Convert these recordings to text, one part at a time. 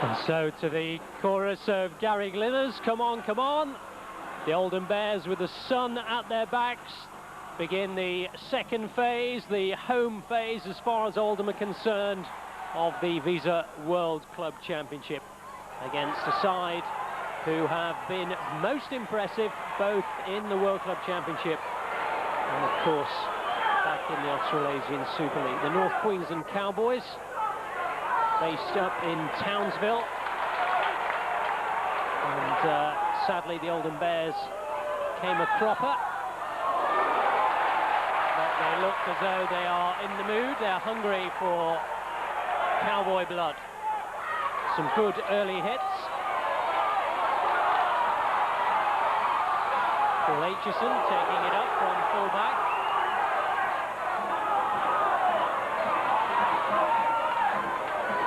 And so to the chorus of Gary Glithers, come on, come on. The Oldham Bears, with the sun at their backs, begin the second phase, the home phase as far as Oldham are concerned, of the Visa World Club Championship, against a side who have been most impressive both in the World Club Championship and of course back in the Australasian Super League. The North Queensland Cowboys, based up in Townsville, and sadly the Oldham Bears came a cropper, but they look as though they are in the mood. They're hungry for Cowboy blood. Some good early hits. Paul Aitchison taking it up from full-back.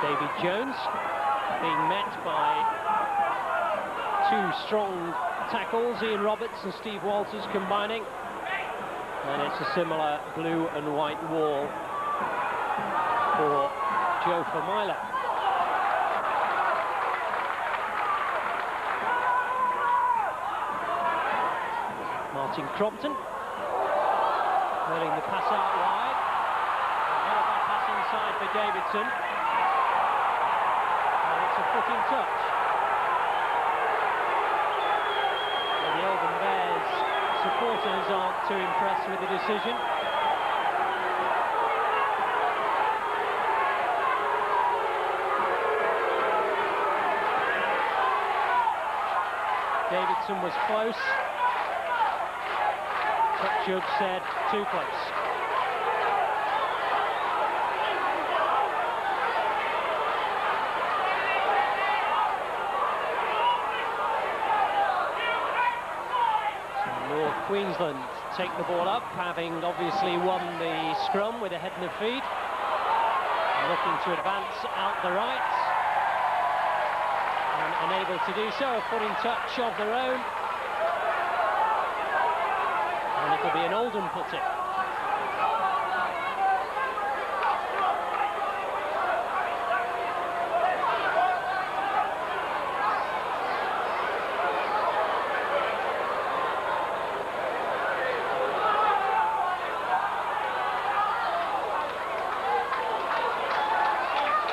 David Jones being met by two strong tackles, Ian Roberts and Steve Walters combining, and it's a similar blue and white wall for Joe Famila. Martin Crompton hurling the pass out wide. Another pass inside for Davidson. And it's a footing touch. And the Oldham Bears supporters aren't too impressed with the decision. Davidson was close, but judge said too close. So North Queensland take the ball up, having obviously won the scrum with a head and a feed, looking to advance out the right. Unable to do so, a footing touch of their own, and it'll be an Oldham put-in.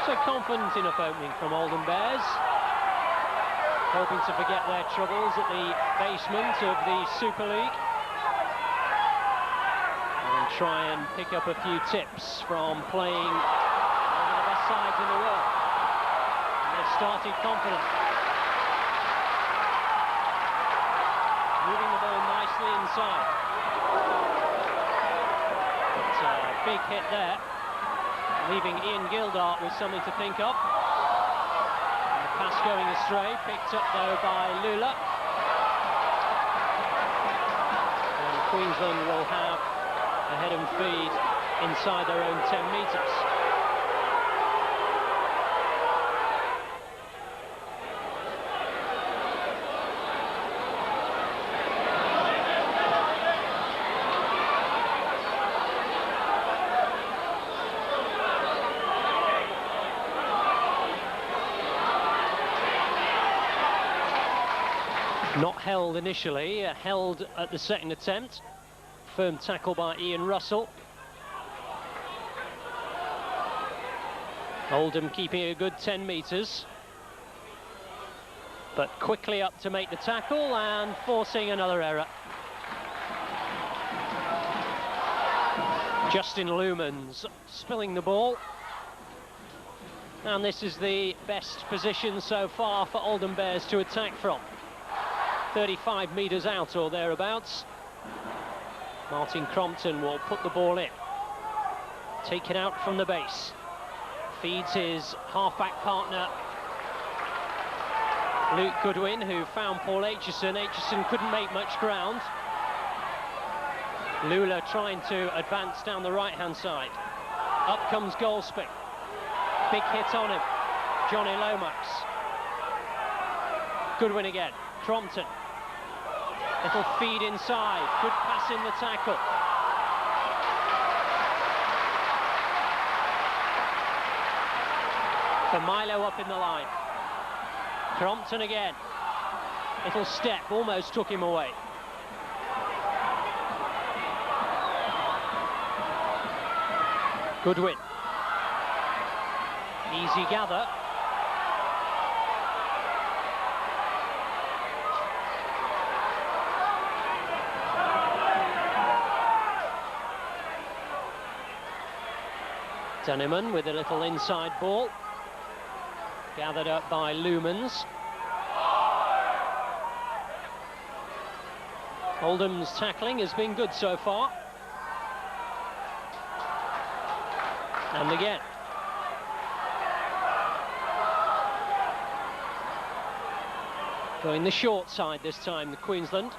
So confident enough opening from Oldham Bears, hoping to forget their troubles at the basement of the Super League and try and pick up a few tips from playing one of the best sides in the world. And they've started confident, moving the ball nicely inside. But a big hit there, leaving Ian Gildart with something to think of. Pass going astray, picked up though by Lula. And Queensland will have a head and feed inside their own 10 metres. Not held initially, held at the second attempt. Firm tackle by Ian Russell. Oldham keeping a good 10 metres, but quickly up to make the tackle and forcing another error. Justin Lumans spilling the ball. And this is the best position so far for Oldham Bears to attack from. 35 metres out or thereabouts. Martin Crompton will put the ball in. Take it out from the base. Feeds his half-back partner, Luke Goodwin, who found Paul Aitchison. Aitchison couldn't make much ground. Lula trying to advance down the right-hand side. Up comes Goldsby. Big hit on him. Johnny Lomax. Goodwin again. Crompton. Little feed inside. Good pass in the tackle. For Milo up in the line. Crompton again. Little step, almost took him away. Goodwin. Easy gather. Dunneman with a little inside ball. Gathered up by Lumans. Oldham's tackling has been good so far. And again. Going the short side this time, the Queensland.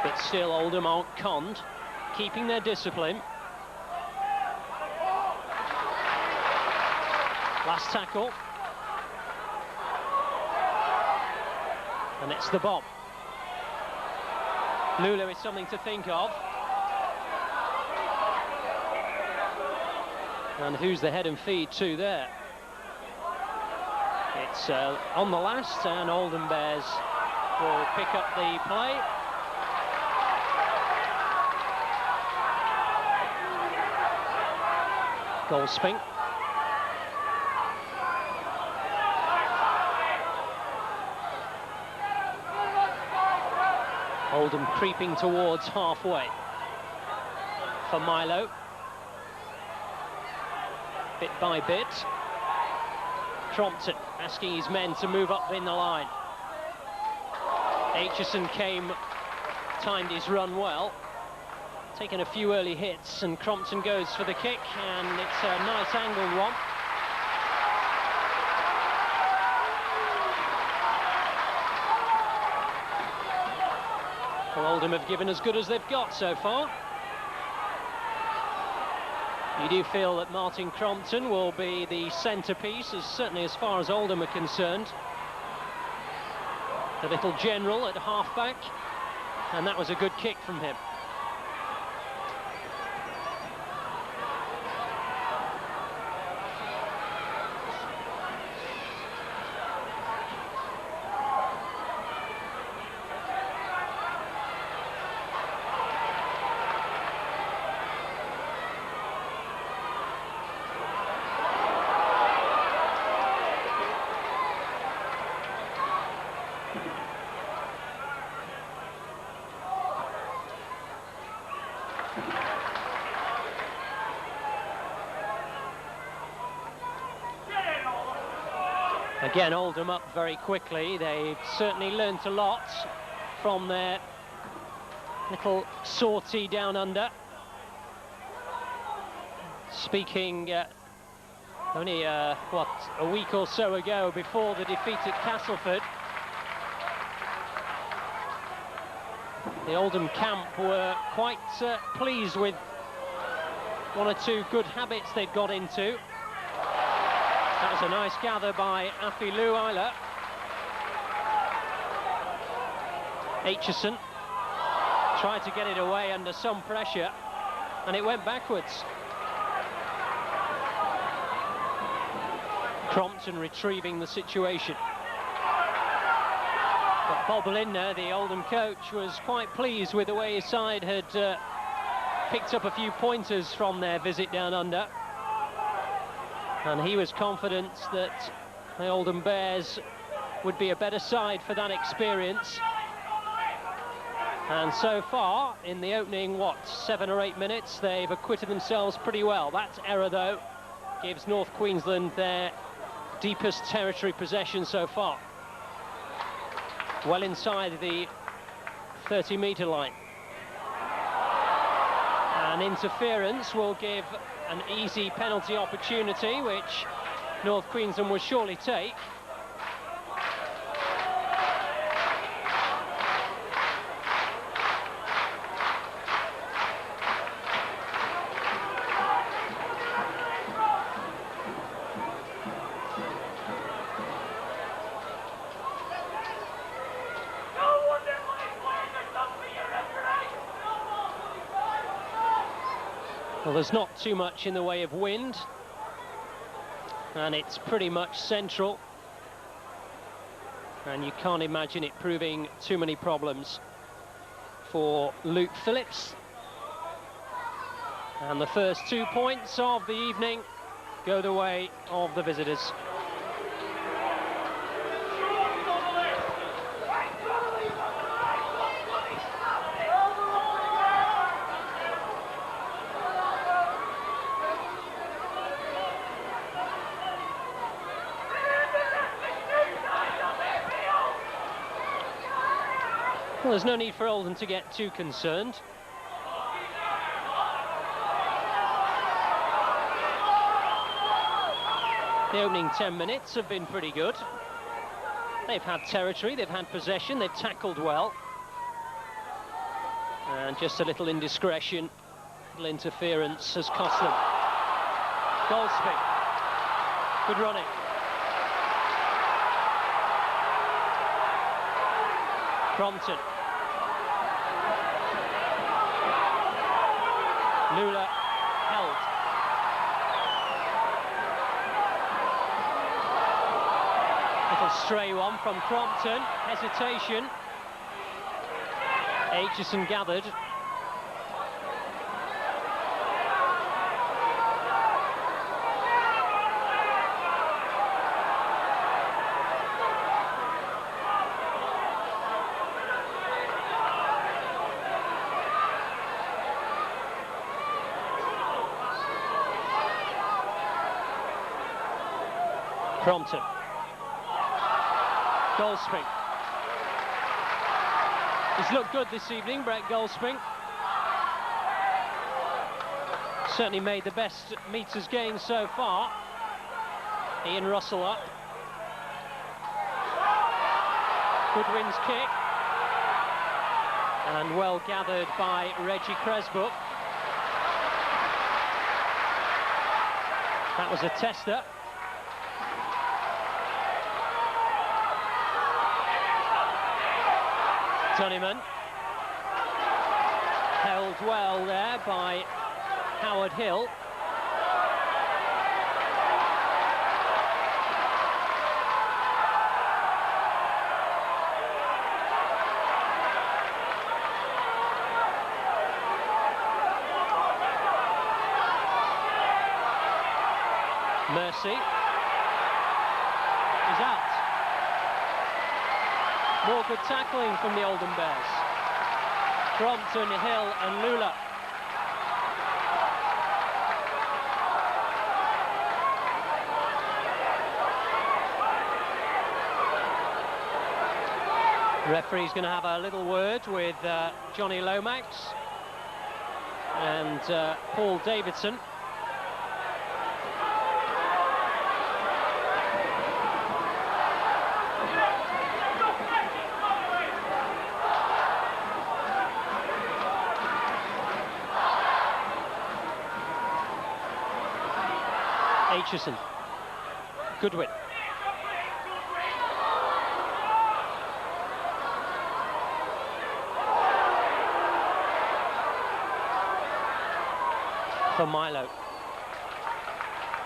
But still Oldham aren't conned, keeping their discipline. Last tackle. And it's the bomb. Lulu is something to think of. And who's the head and feed to there? It's on the last, and Oldham Bears will pick up the play. Goldspink. Oldham creeping towards halfway for Milo. Bit by bit. Crompton asking his men to move up in the line. Aitchison timed his run well. Taken a few early hits, and Crompton goes for the kick, and it's a nice angled one. Well, Oldham have given as good as they've got so far. You do feel that Martin Crompton will be the centrepiece, certainly as far as Oldham are concerned. The little general at half-back, and that was a good kick from him. Again, Oldham up very quickly. They've certainly learnt a lot from their little sortie down under. Speaking only, a week or so ago before the defeat at Castleford, the Oldham camp were quite pleased with one or two good habits they'd got into. That was a nice gather by Afilu Isla. Aitchison tried to get it away under some pressure, and it went backwards. Crompton retrieving the situation. But Bob Lindner, the Oldham coach, was quite pleased with the way his side had picked up a few pointers from their visit down under. And he was confident that the Oldham Bears would be a better side for that experience. And so far, in the opening, 7 or 8 minutes, they've acquitted themselves pretty well. That error, though, gives North Queensland their deepest territory possession so far. Well inside the 30-metre line. And interference will give an easy penalty opportunity, which North Queensland will surely take. Well, there's not too much in the way of wind, and it's pretty much central, and you can't imagine it proving too many problems for Luke Phillips. And the first 2 points of the evening go the way of the visitors. Well, there's no need for Oldham to get too concerned. The opening 10 minutes have been pretty good. They've had territory, they've had possession, they've tackled well. And just a little indiscretion, a little interference has cost them. Goldsby. Good running. Crompton. Lula held. Little stray one from Crompton. Hesitation. Aitchison gathered. Crompton. Goldsby. He's looked good this evening, Brett Goldsby. Certainly made the best metres gained so far. Ian Russell up. Goodwin's kick. And well gathered by Reggie Cresbrook. That was a tester. Donnyman held well there by Howard Hill. Mercy is out. More good tackling from the Oldham Bears. Crompton, Hill and Lula. The referee's going to have a little word with Johnny Lomax and Paul Davidson. Aitchison. Goodwin. For Milo.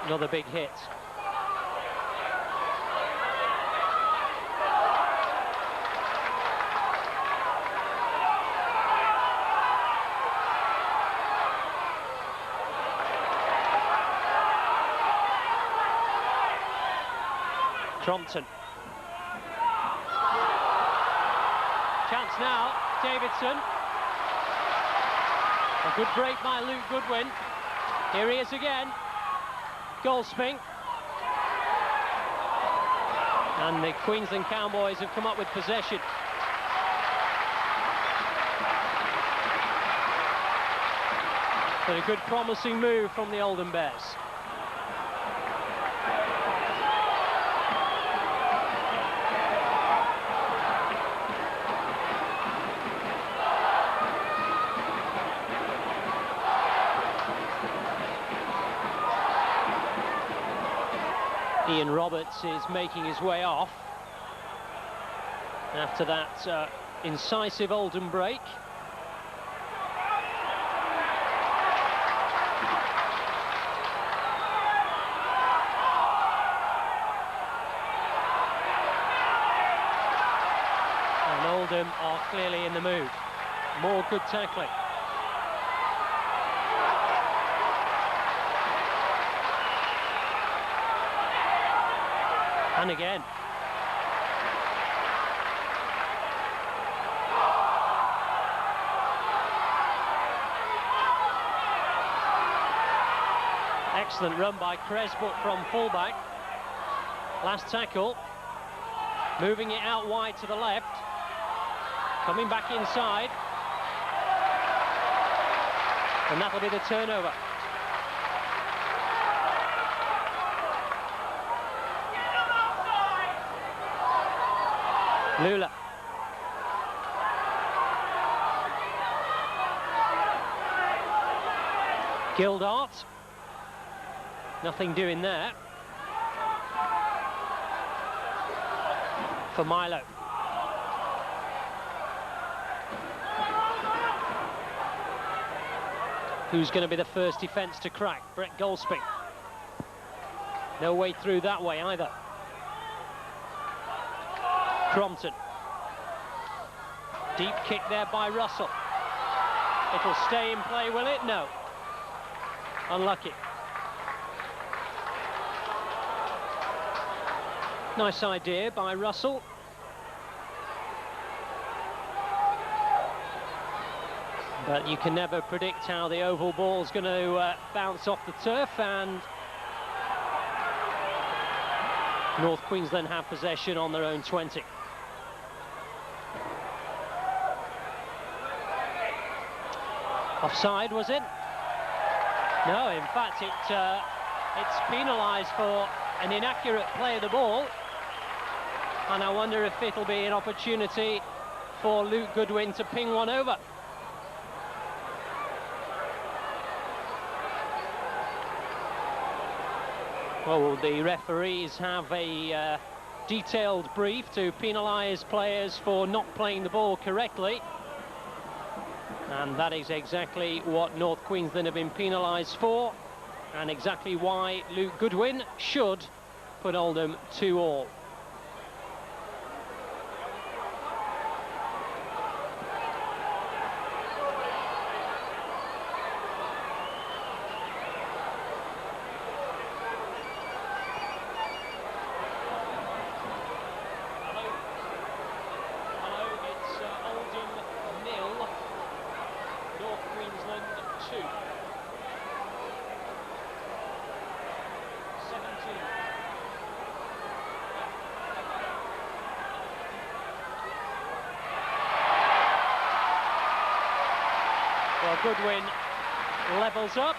Another big hit. Crompton. Chance now, Davidson. A good break by Luke Goodwin. Here he is again. Goldsby. And the Queensland Cowboys have come up with possession. But a good promising move from the Oldham Bears. Ian Roberts is making his way off after that incisive Oldham break. And Oldham are clearly in the mood. More good tackling. And again. Excellent run by Cresbrook from fullback. Last tackle. Moving it out wide to the left. Coming back inside. And that'll be the turnover. Lula. Gildart. Nothing doing there. For Milo. Who's going to be the first defence to crack? Brett Goldsby. No way through that way either. Crompton. Deep kick there by Russell. It'll stay in play, will it? No. Unlucky. Nice idea by Russell. But you can never predict how the oval ball's going to bounce off the turf, and North Queensland have possession on their own 20. Offside, was it? No, in fact, it's penalised for an inaccurate play of the ball. And I wonder if it'll be an opportunity for Luke Goodwin to ping one over. Well, will the referees have a detailed brief to penalise players for not playing the ball correctly? And that is exactly what North Queensland have been penalised for, and exactly why Luke Goodwin should put Oldham 2-all. Well, Goodwin levels up.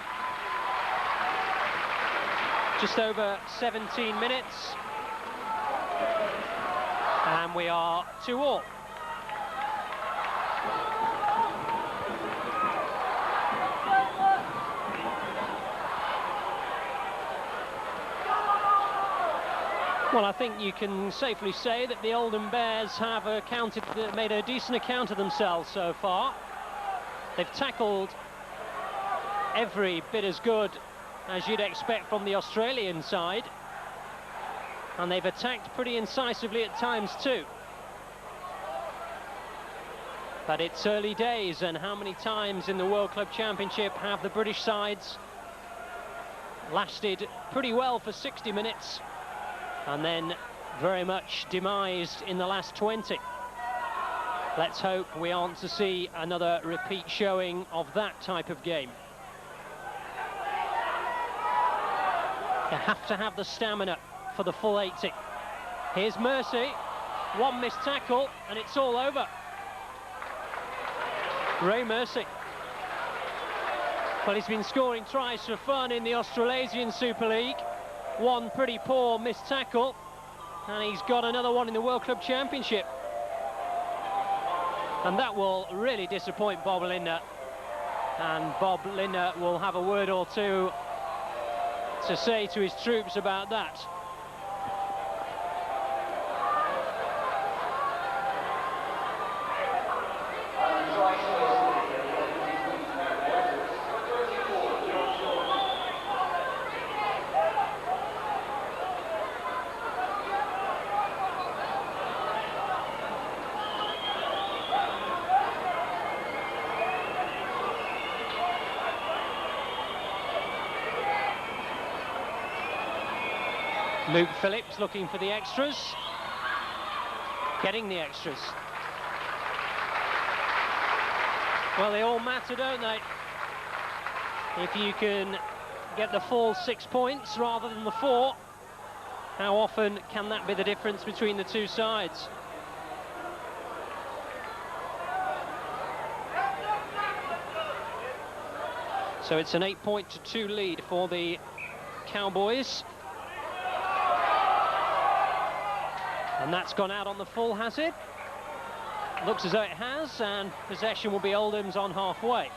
Just over 17 minutes. And we are 2-all. Well, I think you can safely say that the Oldham Bears have made a decent account of themselves so far. They've tackled every bit as good as you'd expect from the Australian side, and they've attacked pretty incisively at times too. But it's early days, and how many times in the World Club Championship have the British sides lasted pretty well for 60 minutes and then very much demised in the last 20? Let's hope we aren't to see another repeat showing of that type of game. You have to have the stamina for the full 80. Here's Mercy. One missed tackle and it's all over. Ray Mercy. Well, he's been scoring tries for fun in the Australasian Super League. One pretty poor missed tackle, and he's got another one in the World Club Championship. And that will really disappoint Bob Lindner. And Bob Lindner will have a word or two to say to his troops about that. Luke Phillips looking for the extras. Getting the extras. Well, they all matter, don't they? If you can get the full 6 points rather than the 4, how often can that be the difference between the two sides? So it's an 8-2 lead for the Cowboys. And that's gone out on the full, has it? Looks as though it has, and possession will be Oldham's on halfway.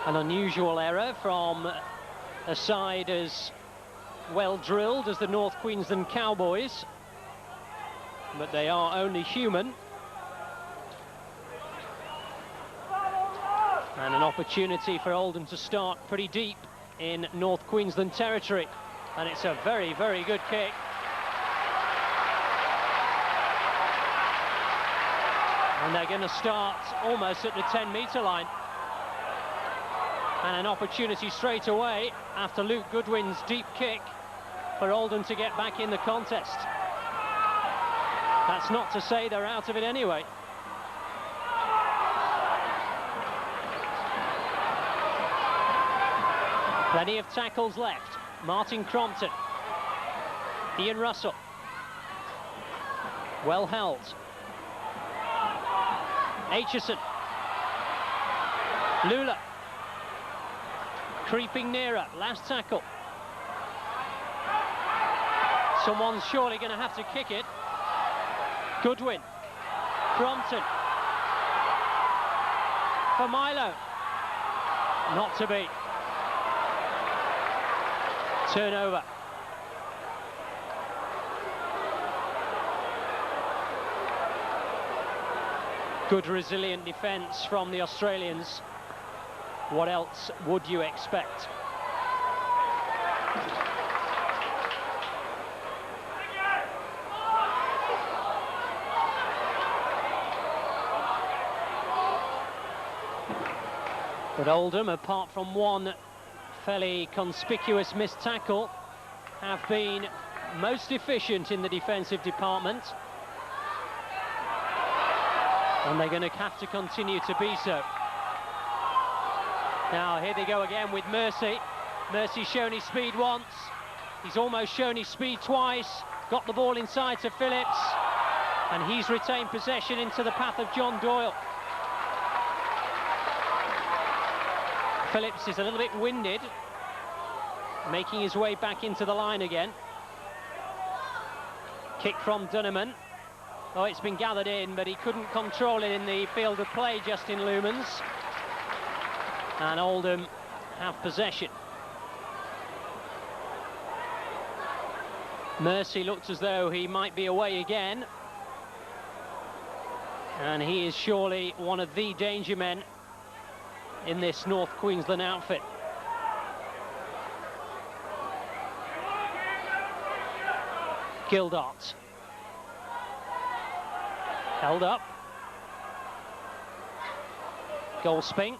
An unusual error from a side as well drilled as the North Queensland Cowboys, but they are only human. And an opportunity for Oldham to start pretty deep in North Queensland territory. And it's a very, very good kick. And they're going to start almost at the 10-metre line. And an opportunity straight away after Luke Goodwin's deep kick for Oldham to get back in the contest. That's not to say they're out of it anyway. Plenty of tackles left. Martin Crompton. Ian Russell. Well held. Aitchison. Lula. Creeping nearer. Last tackle. Someone's surely going to have to kick it. Goodwin. Crompton. For Milo. Not to be. Turnover. Good resilient defence from the Australians. What else would you expect? But Oldham, apart from one fairly conspicuous missed tackle, have been most efficient in the defensive department, and they're going to have to continue to be so. Now here they go again with Mercy. Mercy's shown his speed once, he's almost shown his speed twice, got the ball inside to Phillips, and he's retained possession into the path of John Doyle. Phillips is a little bit winded, making his way back into the line again. Kick from Dunneman. Oh, it's been gathered in, but he couldn't control it in the field of play, Justin Lumans. And Oldham have possession. Mercy looks as though he might be away again. And he is surely one of the danger men in this North Queensland outfit. Gildart. Held up. Goldspink.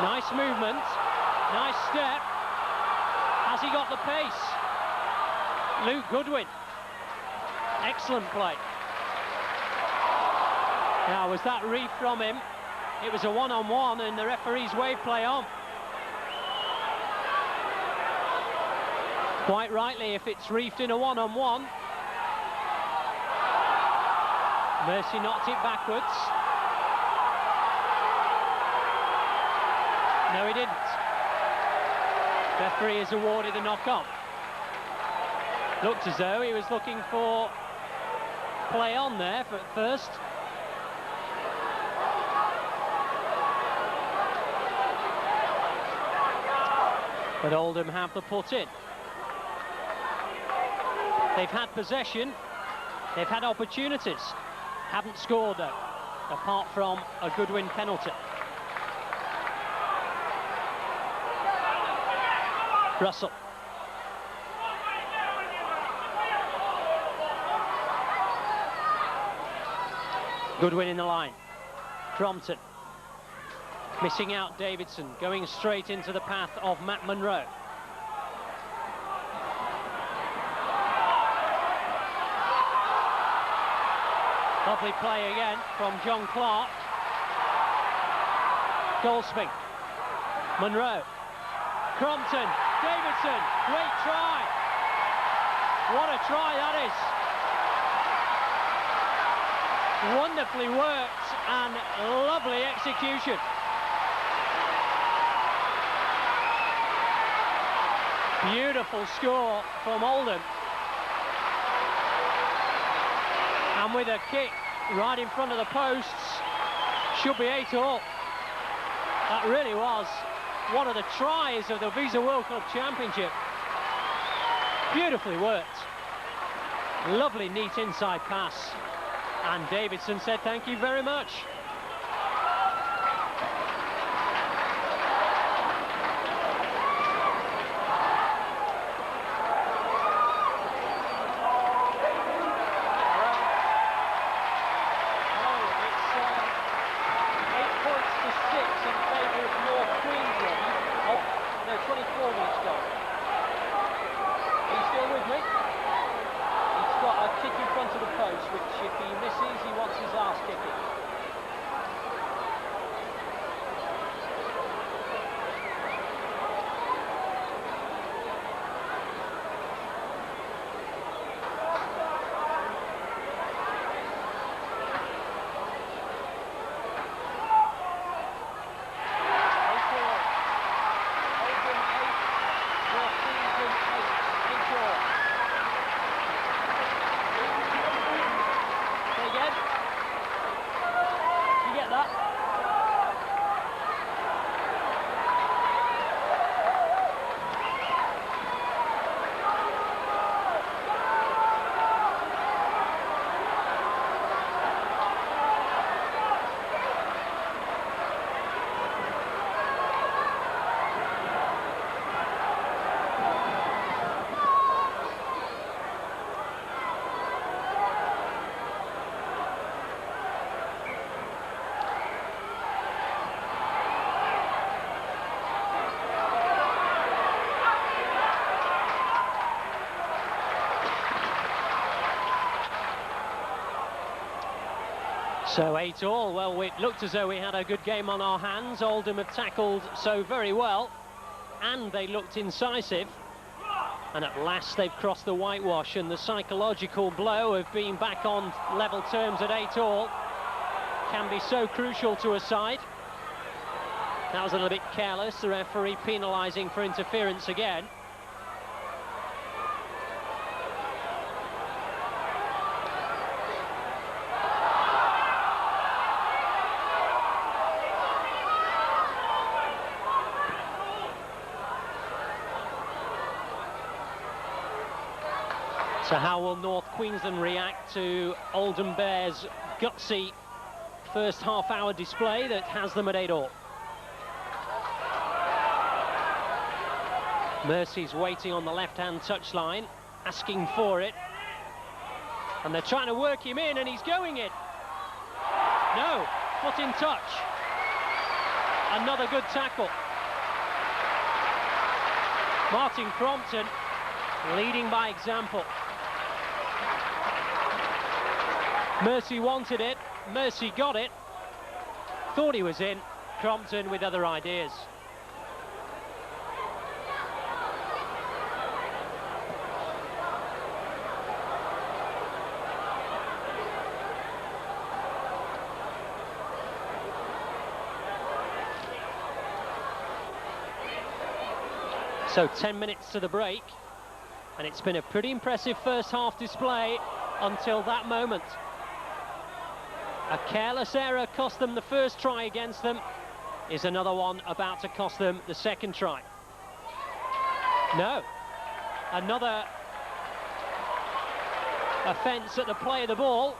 Nice movement. Nice step. Has he got the pace? Luke Goodwin. Excellent play. Now, was that reef from him? It was a one-on-one, and the referee's wave play on. Quite rightly, if it's reefed in a one-on-one. Mercy knocked it backwards. No, he didn't. Referee has awarded a knock-on. Looked as though he was looking for play on there at first. But Oldham have the put in. They've had possession, they've had opportunities, haven't scored though, apart from a Goodwin penalty. Russell. Goodwin in the line. Crompton. Missing out Davidson, going straight into the path of Matt Munro. Lovely play again from John Clark. Goldsmith, Munro, Crompton, Davidson, great try. What a try that is. Wonderfully worked and lovely execution. Beautiful score from Oldham. And with a kick right in front of the posts, should be 8-all. That really was one of the tries of the Visa World Club Championship. Beautifully worked. Lovely, neat inside pass. And Davidson said thank you very much. So 8-all. Well, it looked as though we had a good game on our hands. Oldham have tackled so very well, and they looked incisive. And at last they've crossed the whitewash, and the psychological blow of being back on level terms at 8-all can be so crucial to a side. That was a little bit careless, the referee penalising for interference again. So how will North Queensland react to Oldham Bears' gutsy first half-hour display that has them at 8-all? Mercy's waiting on the left-hand touchline, asking for it. And they're trying to work him in, and he's going in. No, foot in touch. Another good tackle. Martin Crompton leading by example. Mercy wanted it, Mercy got it, thought he was in, Crompton with other ideas. So 10 minutes to the break, and it's been a pretty impressive first half display until that moment. A careless error cost them the first try against them. Is another one about to cost them the second try? No. Another offence at the play of the ball.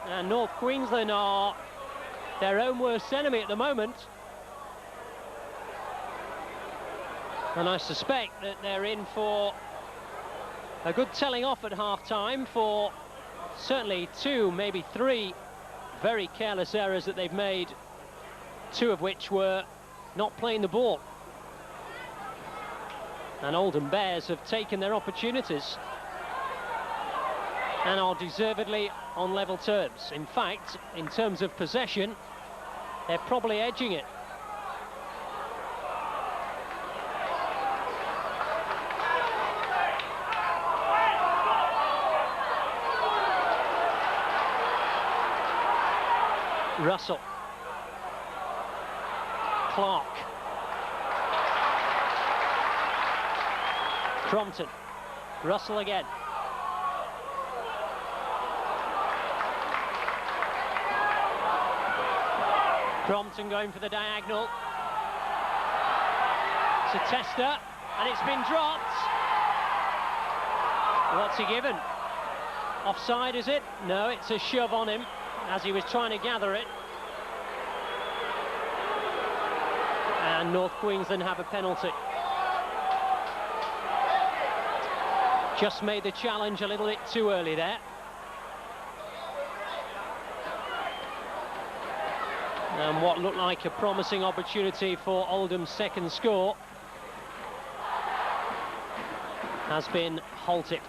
And North Queensland are their own worst enemy at the moment. And I suspect that they're in for a good telling off at half-time for certainly 2, maybe 3 very careless errors that they've made two of which were not playing the ball. And Oldham Bears have taken their opportunities and are deservedly on level terms. In fact, in terms of possession, they're probably edging it. Russell. Clark. Crompton. Russell again. Crompton going for the diagonal. It's a tester, and it's been dropped. What's he given? Offside, is it? No, it's a shove on him as he was trying to gather it. And North Queensland have a penalty. Just made the challenge a little bit too early there. And what looked like a promising opportunity for Oldham's second score has been halted.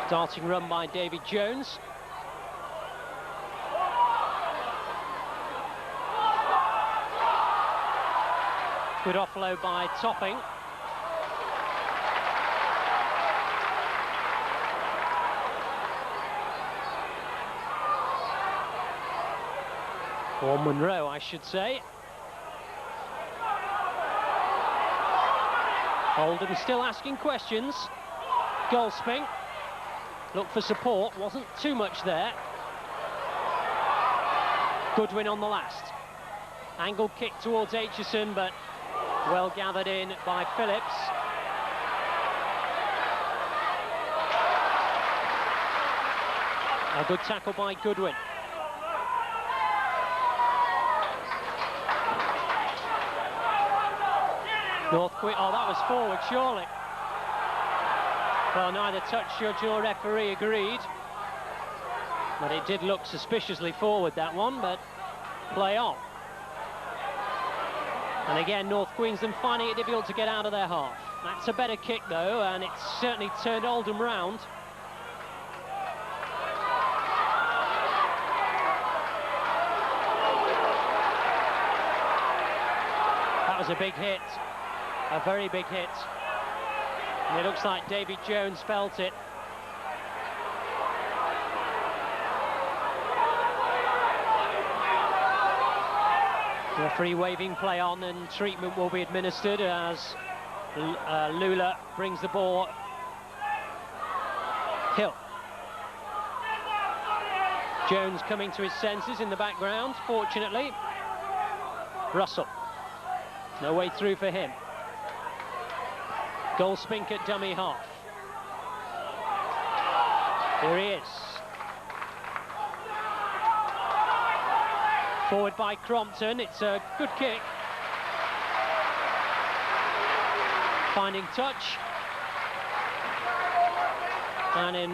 Starting run by David Jones. Good offload by Topping. Or Monroe, I should say. Oldham still asking questions. Golsping. Look for support, wasn't too much there. Goodwin on the last. Angled kick towards Aitchison, but well gathered in by Phillips. A good tackle by Goodwin. Oh, that was forward, surely. Well, neither touch judge nor referee agreed. But it did look suspiciously forward, that one, but play on. And again, North Queensland finding it difficult to get out of their half. That's a better kick, though, and it's certainly turned Oldham round. That was a big hit. A very big hit. And it looks like David Jones felt it. Referee waving play on, and treatment will be administered as Lula brings the ball. Hill. Jones coming to his senses in the background, fortunately. Russell. No way through for him. Golspink at dummy half. Here he is. Forward by Crompton. It's a good kick. Finding touch. And in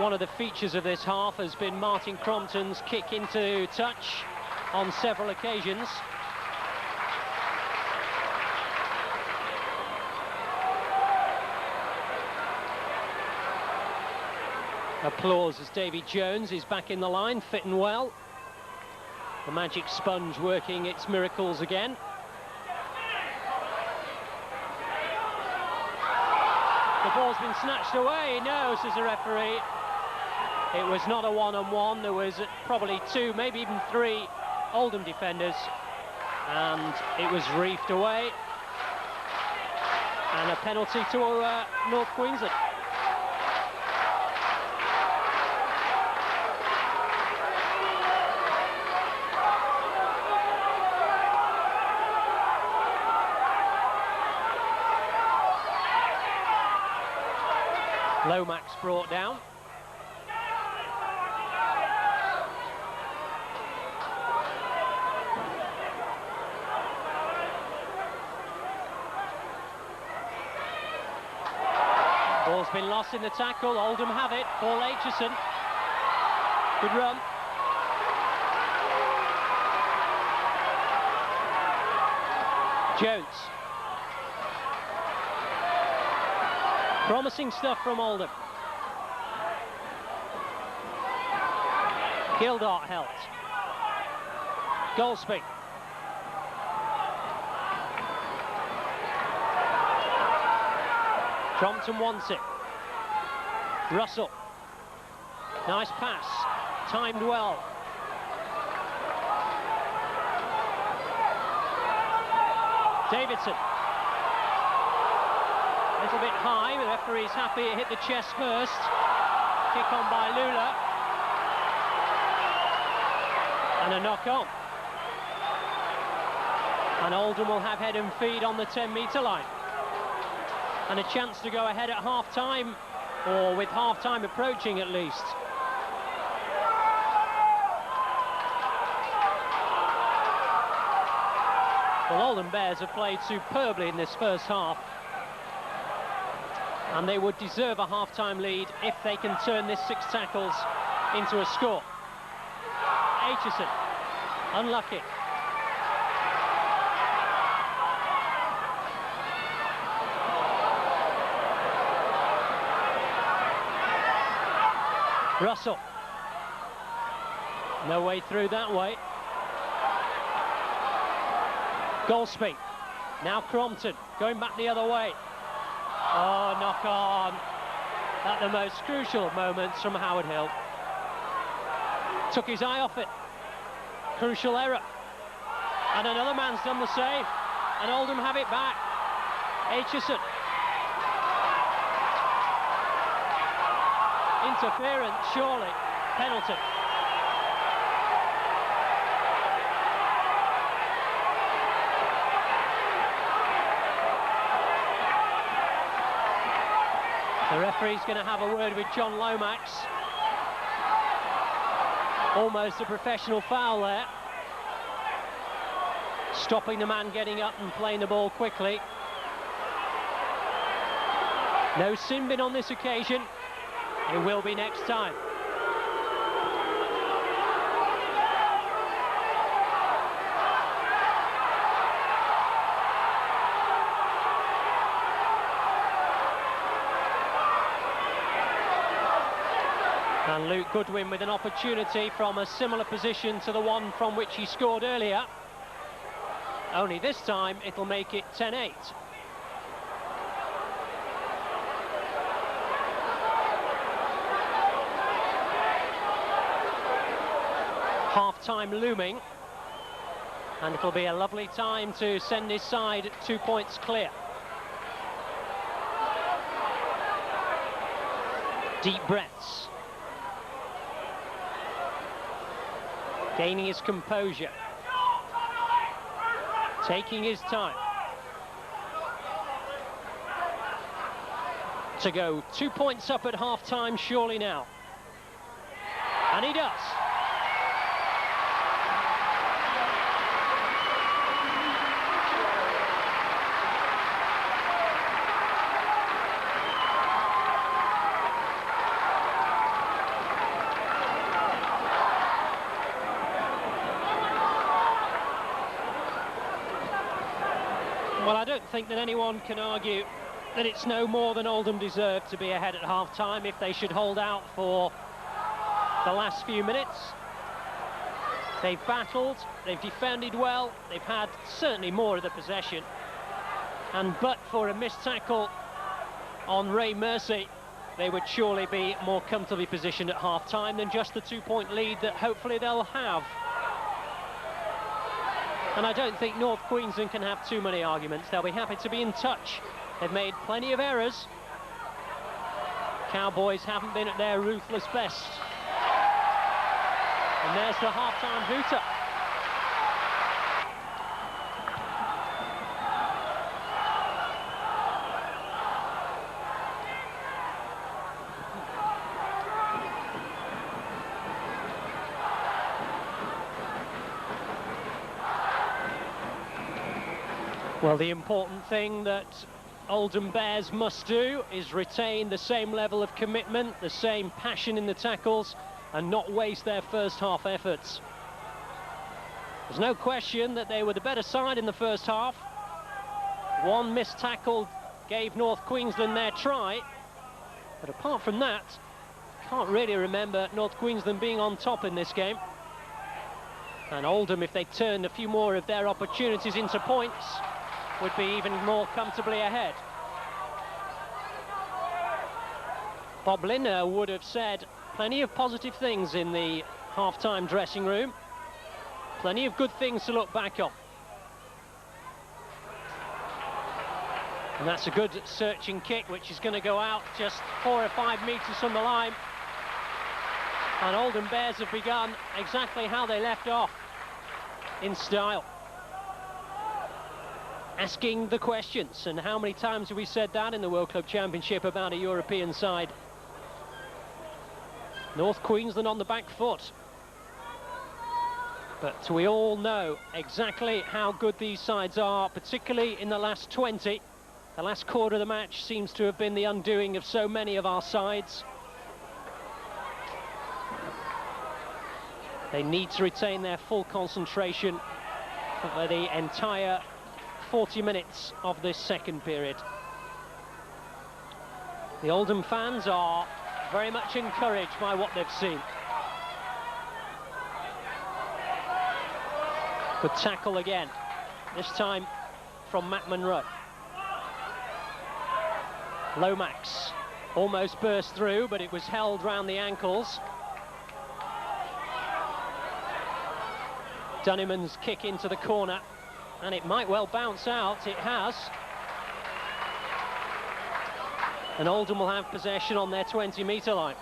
one of the features of this half has been Martin Crompton's kick into touch on several occasions. Applause as Davy Jones is back in the line, fit and well. The magic sponge working its miracles again. The ball's been snatched away. No, says the referee. It was not a one-on-one. There was probably two, maybe even three Oldham defenders. And it was reefed away. And a penalty to North Queensland. Lomax brought down. Ball's been lost in the tackle. Oldham have it. Paul Aitchison. Good run. Jones. Promising stuff from Oldham. Gildart helped. Goldsby. Crompton wants it. Russell. Nice pass. Timed well. Davidson. A little bit high, the referee's happy it hit the chest first. Kick on by Lula. And a knock on. And Oldham will have head and feed on the 10-metre line. And a chance to go ahead at half-time, or with half-time approaching at least. Well, Oldham Bears have played superbly in this first half. And they would deserve a half-time lead if they can turn this 6 tackles into a score. Aitchison, unlucky. Russell. No way through that way. Goldsby. Now Crompton, going back the other way. Oh, knock on. At the most crucial moments from Howard Hill. Took his eye off it. Crucial error. And another man's done the same. And Oldham have it back. Aitchison. Interference, surely. Penalty. The referee's going to have a word with John Lomax. Almost a professional foul there. Stopping the man getting up and playing the ball quickly. No sin bin on this occasion. It will be next time. And Luke Goodwin with an opportunity from a similar position to the one from which he scored earlier. Only this time it'll make it 10-8. Half-time looming. And it'll be a lovely time to send his side 2 points clear. Deep breaths. Gaining his composure. Taking his time. To go 2 points up at half-time surely now. And he does. Well, I don't think that anyone can argue that it's no more than Oldham deserved to be ahead at half-time if they should hold out for the last few minutes. They've battled, they've defended well, they've had certainly more of the possession. And but for a missed tackle on Ray Mercy, they would surely be more comfortably positioned at half-time than just the 2-point lead that hopefully they'll have. And I don't think North Queensland can have too many arguments. They'll be happy to be in touch. They've made plenty of errors. Cowboys haven't been at their ruthless best. And there's the half-time hooter. Well, the important thing that Oldham Bears must do is retain the same level of commitment, the same passion in the tackles, and not waste their first half efforts. There's no question that they were the better side in the first half. One missed tackle gave North Queensland their try, but apart from that, can't really remember North Queensland being on top in this game. And Oldham, if they turned a few more of their opportunities into points, would be even more comfortably ahead. Bob Linner would have said plenty of positive things in the half-time dressing room. Plenty of good things to look back on. And that's a good searching kick, which is going to go out just 4 or 5 metres from the line. And Oldham Bears have begun exactly how they left off, in style. Asking the questions, and how many times have we said that in the World Club Championship about a European side? North Queensland on the back foot. But we all know exactly how good these sides are, particularly in the last 20. The last quarter of the match seems to have been the undoing of so many of our sides. They need to retain their full concentration for the entire 40 minutes of this second period. The Oldham fans are very much encouraged by what they've seen. Good tackle again, this time from Matt Monroe. Lomax almost burst through, but it was held round the ankles. Dunniman's kick into the corner, and it might well bounce out. It has. And Oldham will have possession on their 20-metre line.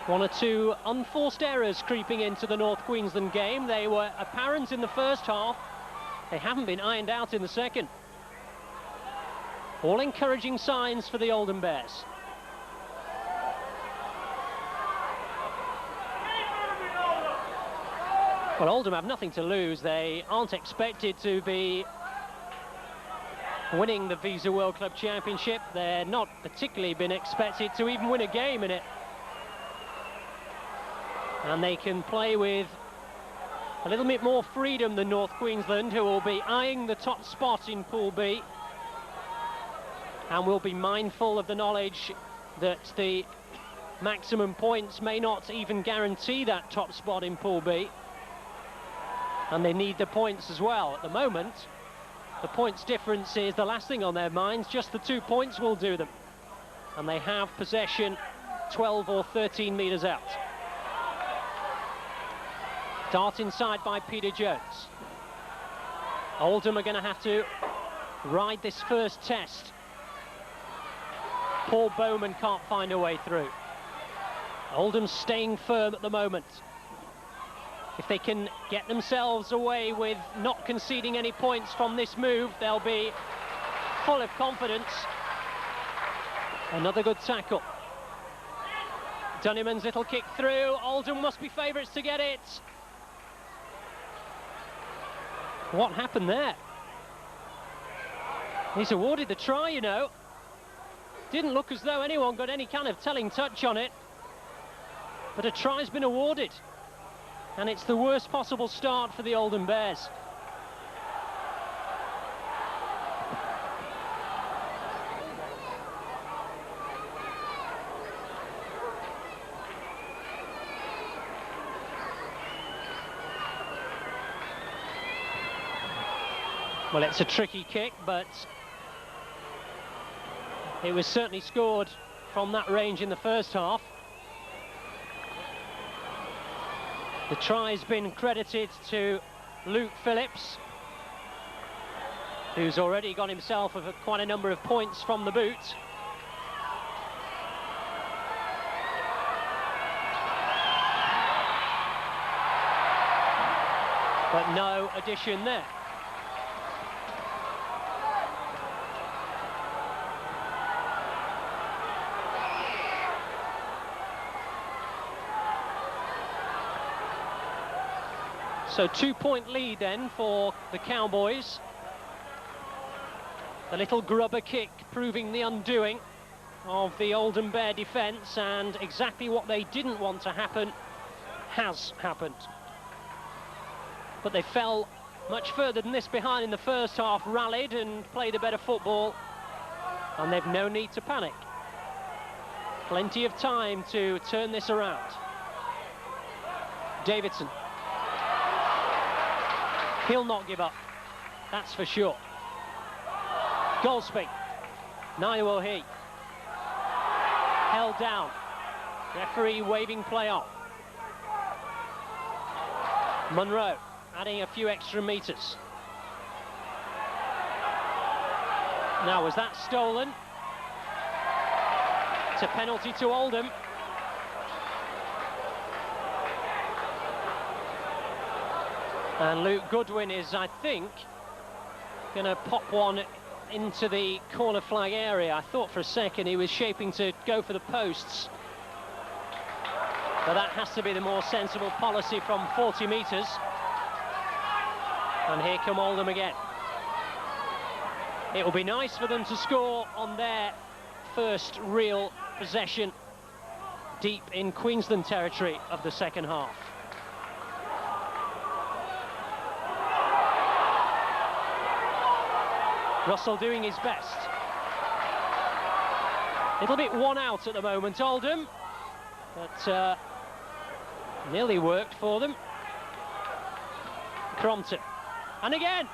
One or two unforced errors creeping into the North Queensland game. They were apparent in the first half. They haven't been ironed out in the second. All encouraging signs for the Oldham Bears. Well, Oldham have nothing to lose. They aren't expected to be winning the Visa World Club Championship. They're not particularly been expected to even win a game in it. And they can play with a little bit more freedom than North Queensland, who will be eyeing the top spot in Pool B, and will be mindful of the knowledge that the maximum points may not even guarantee that top spot in Pool B. And they need the points as well. At the moment, the points difference is the last thing on their minds. Just the 2 points will do them. And they have possession 12 or 13 metres out. Dart inside by Peter Jones. Oldham are going to have to ride this first test. Paul Bowman can't find a way through. Oldham staying firm at the moment. If they can get themselves away with not conceding any points from this move, they'll be full of confidence. Another good tackle. Dunniman's little kick through. Oldham must be favourites to get it. What happened there? He's awarded the try, you know. Didn't look as though anyone got any kind of telling touch on it. But a try's been awarded. And it's the worst possible start for the Oldham Bears. Well, it's a tricky kick, but it was certainly scored from that range in the first half. The try's been credited to Luke Phillips, who's already got himself quite a number of points from the boot. But no addition there. So 2-point lead then for the Cowboys. The little grubber kick proving the undoing of the Oldham Bear defence, and exactly what they didn't want to happen has happened. But they fell much further than this behind in the first half, rallied and played a better football, and they've no need to panic. Plenty of time to turn this around. Davidson. He'll not give up, that's for sure. Goldsby, neither will he. Held down. Referee waving play off. Munro adding a few extra metres. Now, was that stolen? It's a penalty to Oldham. And Luke Goodwin is, I think, going to pop one into the corner flag area. I thought for a second he was shaping to go for the posts. But that has to be the more sensible policy from 40 metres. And here come Oldham again. It will be nice for them to score on their first real possession deep in Queensland territory of the second half. Russell doing his best. Little bit one out at the moment, Oldham, but nearly worked for them. Crompton, and again,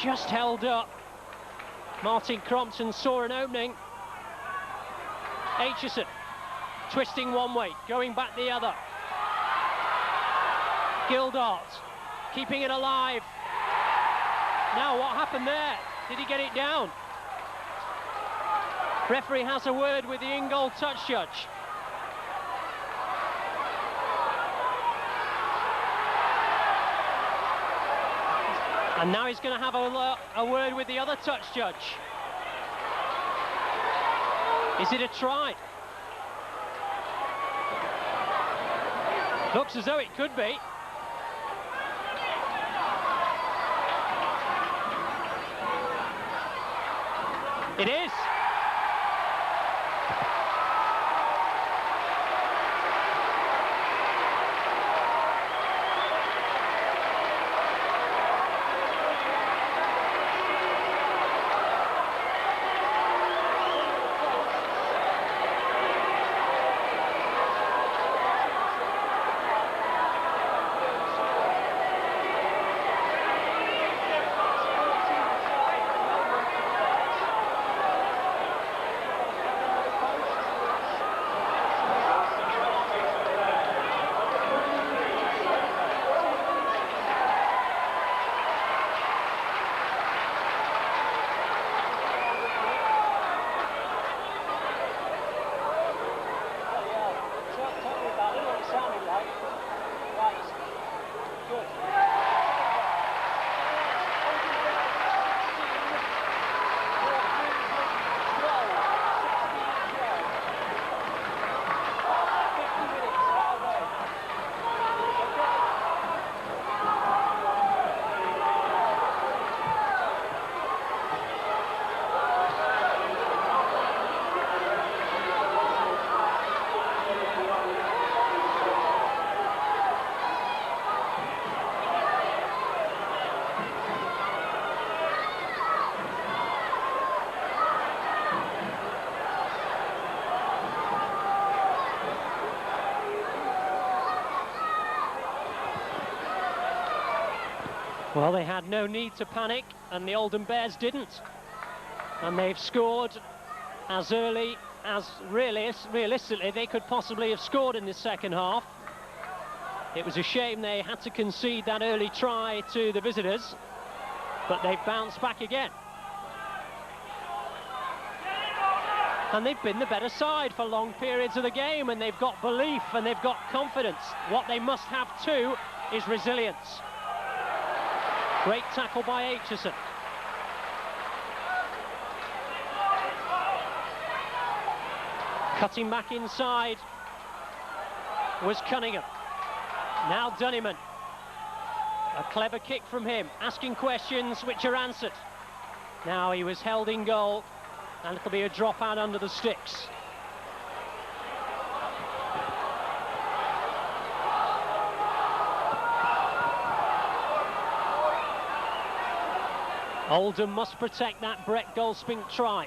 just held up. Martin Crompton saw an opening. Aitchison, twisting one way, going back the other. Gildart, keeping it alive. Now, what happened there? Did he get it down? Referee has a word with the in-goal touch judge. And now he's going to have a word with the other touch judge. Is it a try? Looks as though it could be. It is. Well, they had no need to panic, and the Oldham Bears didn't. And they've scored as early as realistically they could possibly have scored in this second half. It was a shame they had to concede that early try to the visitors, but they've bounced back again. And they've been the better side for long periods of the game, and they've got belief and they've got confidence. What they must have too is resilience. Great tackle by Aitchison. Cutting back inside was Cunningham. Now Dunniman. A clever kick from him, asking questions which are answered. Now he was held in goal, and it'll be a drop out under the sticks. Oldham must protect that Brett Goldspink try.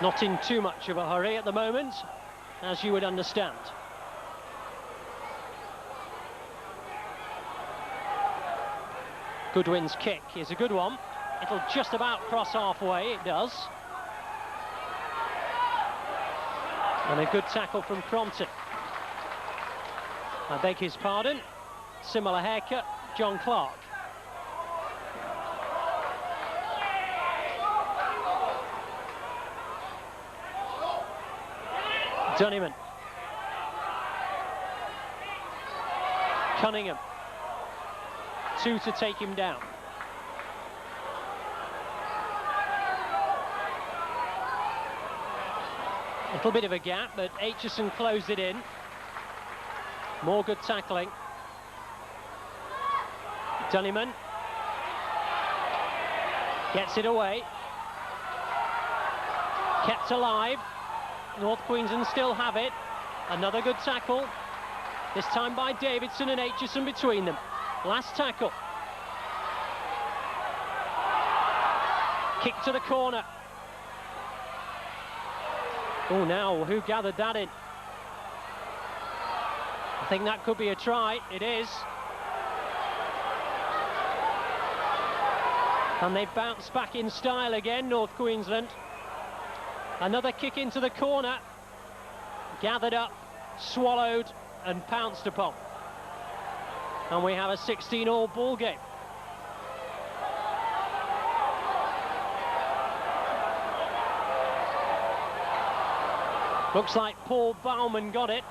Not in too much of a hurry at the moment, as you would understand. Goodwin's kick is a good one. It'll just about cross halfway, it does. And a good tackle from Crompton. I beg his pardon. Similar haircut, John Clark. Dunniman. Cunningham. Two to take him down. A little bit of a gap, but Aitchison closed it in. More good tackling. Dunniman gets it away. Kept alive. North Queensland still have it. Another good tackle. This time by Davidson and Aitchison between them. Last tackle. Kick to the corner. Oh, now who gathered that in? I think that could be a try. It is. And they bounce back in style again, North Queensland. Another kick into the corner. Gathered up, swallowed and pounced upon. And we have a 16-all ball game. Looks like Paul Baumann got it.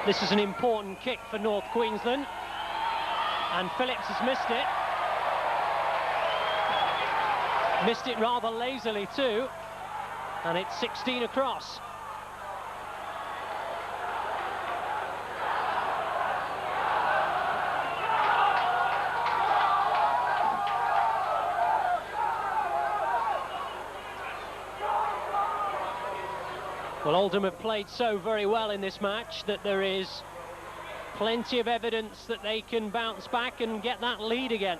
This is an important kick for North Queensland, and Phillips has missed it. Missed it rather lazily too, and it's 16 across. Well, Oldham have played so very well in this match that there is plenty of evidence that they can bounce back and get that lead again.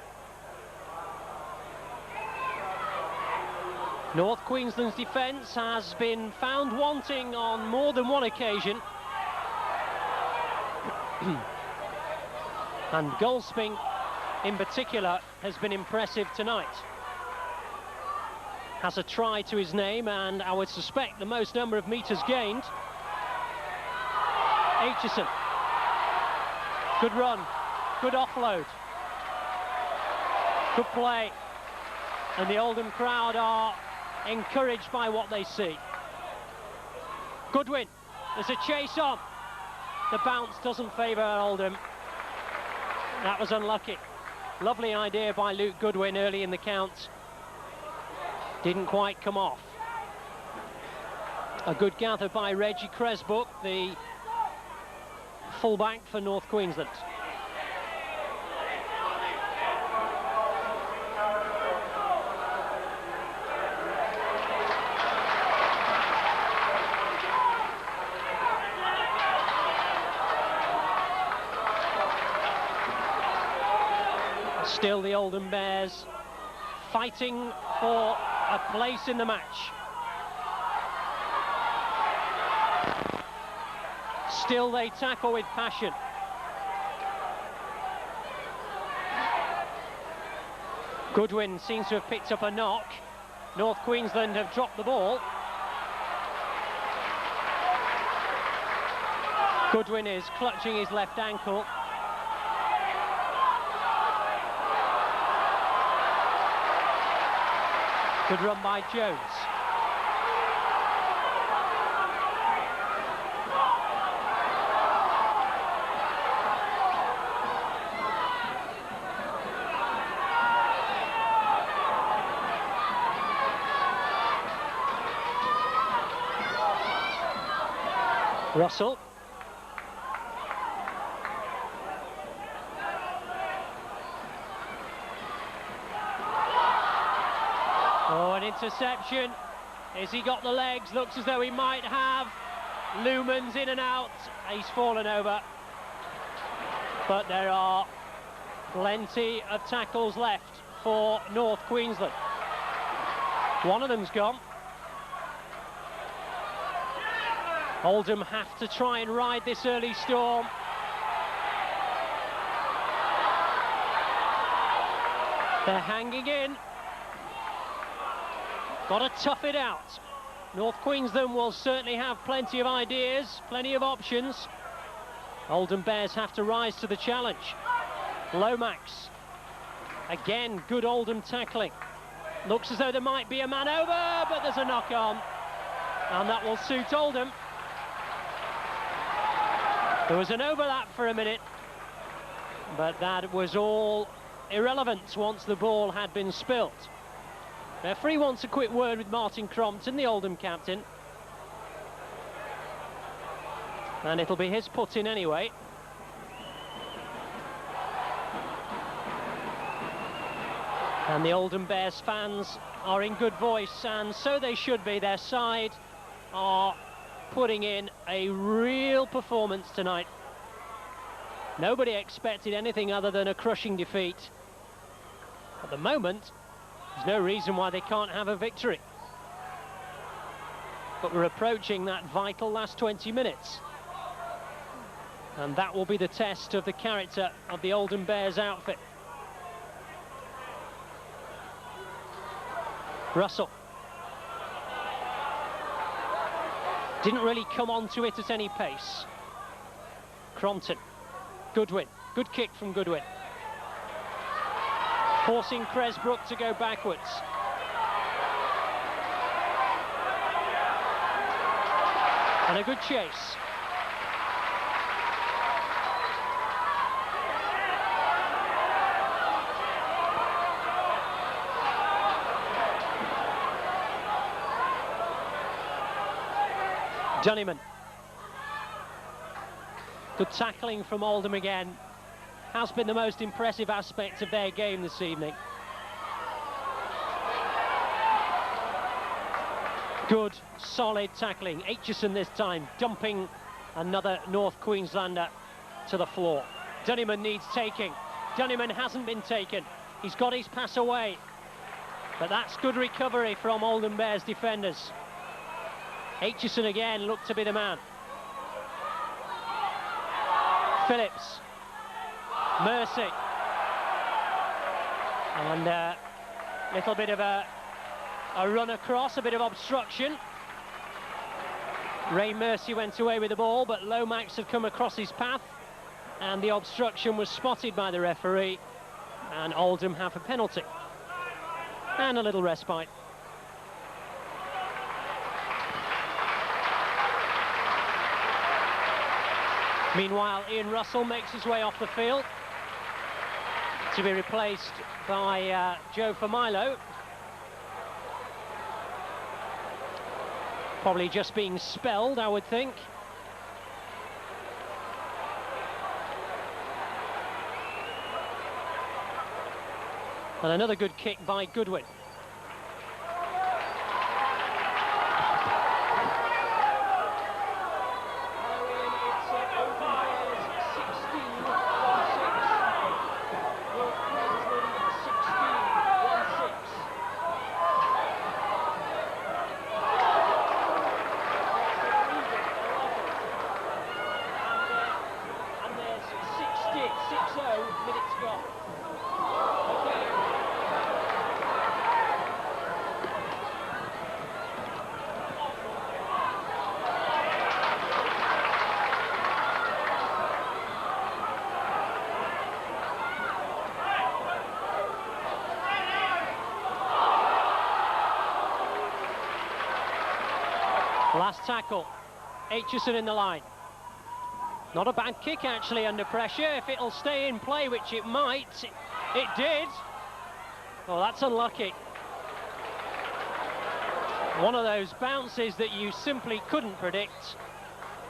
North Queensland's defence has been found wanting on more than one occasion. And Goldspink in particular has been impressive tonight. Has a try to his name, and I would suspect the most number of metres gained. Aitchison. Good run, good offload. Good play. And the Oldham crowd are encouraged by what they see. Goodwin, there's a chase on. The bounce doesn't favour Oldham. That was unlucky. Lovely idea by Luke Goodwin early in the count. Didn't quite come off. A good gather by Reggie Cresbrook, the fullback for North Queensland. Still the Oldham Bears fighting for a place in the match. Still they tackle with passion. Goodwin seems to have picked up a knock. North Queensland have dropped the ball. Goodwin is clutching his left ankle. Good run by Jones. Russell. Oh, an interception. Has he got the legs? Looks as though he might have. Luman's in and out. He's fallen over. But there are plenty of tackles left for North Queensland. One of them's gone. Oldham have to try and ride this early storm. They're hanging in. Got to tough it out. North Queensland will certainly have plenty of ideas, plenty of options. Oldham Bears have to rise to the challenge. Lomax. Again, good Oldham tackling. Looks as though there might be a man over, but there's a knock on. And that will suit Oldham. There was an overlap for a minute, but that was all irrelevant once the ball had been spilt. Referee wants a quick word with Martin Crompton, the Oldham captain. And it'll be his put in anyway. And the Oldham Bears fans are in good voice, and so they should be. Their side are putting in a real performance tonight. Nobody expected anything other than a crushing defeat. At the moment, there's no reason why they can't have a victory. But we're approaching that vital last 20 minutes. And that will be the test of the character of the Oldham Bears outfit. Russell. Didn't really come onto it at any pace. Crompton. Goodwin. Good kick from Goodwin. Forcing Cresbrook to go backwards. And a good chase. Dunniman. Good tackling from Oldham again. Has been the most impressive aspect of their game this evening. Good, solid tackling. Aitchison this time, dumping another North Queenslander to the floor. Dunniman needs taking. Dunniman hasn't been taken. He's got his pass away. But that's good recovery from Oldham Bears defenders. Aitchison again looked to be the man. Phillips. Mercy. And a little bit of a run across, a bit of obstruction. Ray Mercy went away with the ball, but Lomax had come across his path, and the obstruction was spotted by the referee, and Oldham have a penalty. And a little respite. Meanwhile, Ian Russell makes his way off the field to be replaced by Joe Familo. Probably just being spelled, I would think. And another good kick by Goodwin. Last tackle, Aitchison in the line. Not a bad kick actually under pressure. If it'll stay in play, which it might, it did. Oh, that's unlucky. One of those bounces that you simply couldn't predict,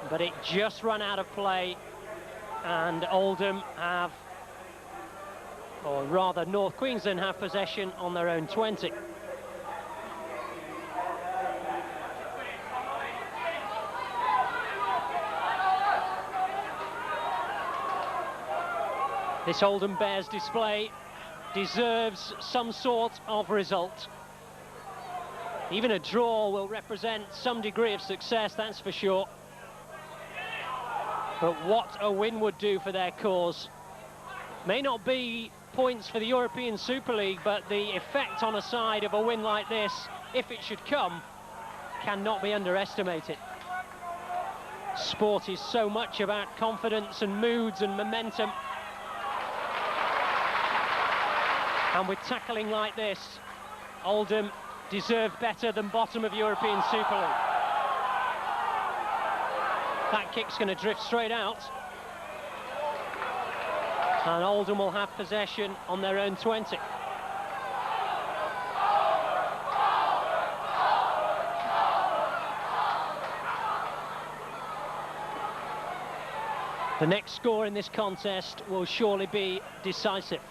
but it just ran out of play, and Oldham have, or rather North Queensland have possession on their own 20. This Oldham Bears display deserves some sort of result. Even a draw will represent some degree of success, that's for sure. But what a win would do for their cause. May not be points for the European Super League, but the effect on a side of a win like this, if it should come, cannot be underestimated. Sport is so much about confidence and moods and momentum. And with tackling like this, Oldham deserve better than bottom of European Super League. That kick's going to drift straight out. And Oldham will have possession on their own 20. The next score in this contest will surely be decisive.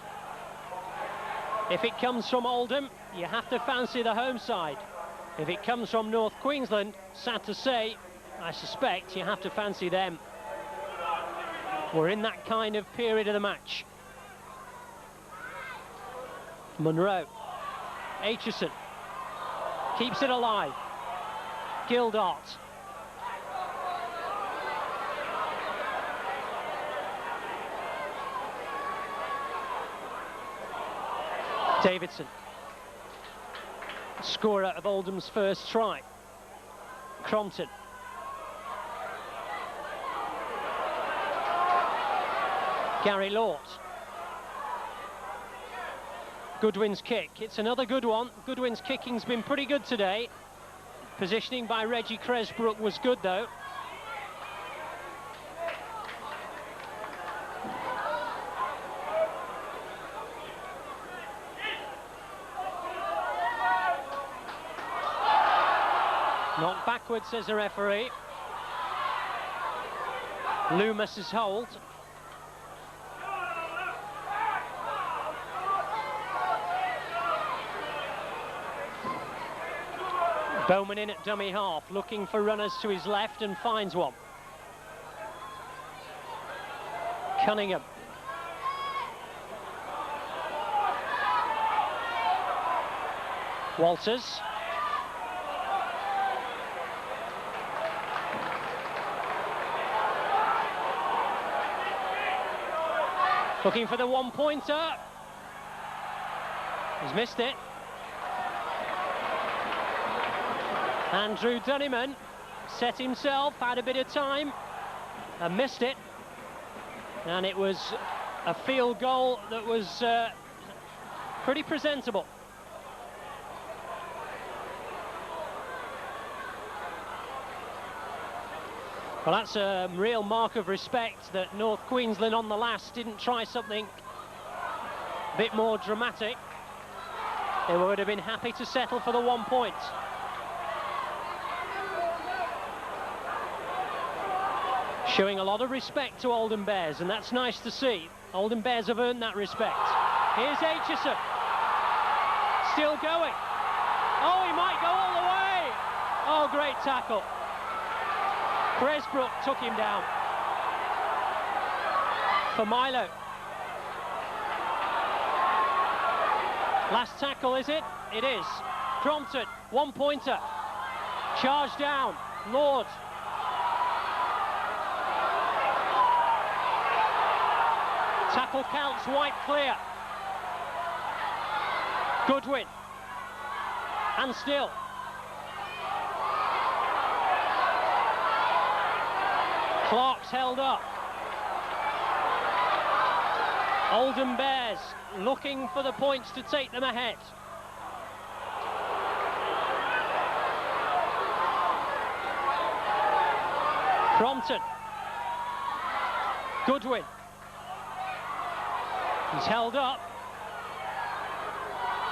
If it comes from Oldham, you have to fancy the home side. If it comes from North Queensland, sad to say, I suspect you have to fancy them. We're in that kind of period of the match. Monroe. Aitchison. Keeps it alive. Gildart. Davidson, scorer of Oldham's first try. Crompton. Gary Lort. Goodwin's kick. It's another good one. Goodwin's kicking's been pretty good today. Positioning by Reggie Cresbrook was good though. Knocked backwards, says the referee. Loomis's hold. Bowman in at dummy half, looking for runners to his left and finds one. Cunningham. Walters. Looking for the one-pointer. He's missed it. Andrew Dunniman set himself, had a bit of time, and missed it. And it was a field goal that was pretty presentable. Well, that's a real mark of respect that North Queensland on the last didn't try something a bit more dramatic. They would have been happy to settle for the 1 point. Showing a lot of respect to Oldham Bears, and that's nice to see. Oldham Bears have earned that respect. Here's Aitchison. Still going. Oh, he might go all the way. Oh, great tackle. Cresbrook took him down. For Milo. Last tackle, is it? It is. Crompton, one-pointer. Charge down. Lord. Tackle counts, white clear. Goodwin. And still. Clark's held up. Oldham Bears looking for the points to take them ahead. Crompton. Goodwin. He's held up.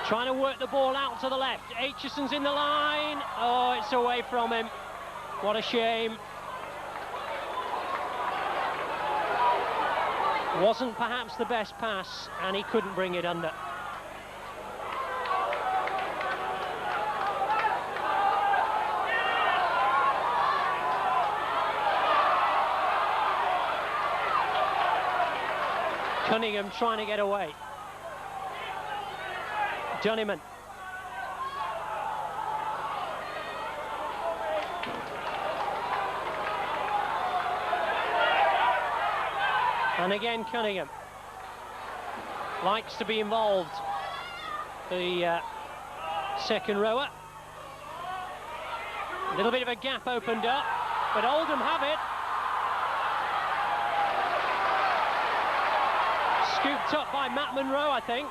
Trying to work the ball out to the left. Aitchison's in the line. Oh, it's away from him. What a shame. Wasn't perhaps the best pass, and he couldn't bring it under. Cunningham trying to get away. Johnnyman. And again Cunningham likes to be involved. The second rower. A little bit of a gap opened up, but Oldham have it. Scooped up by Matt Monroe, I think.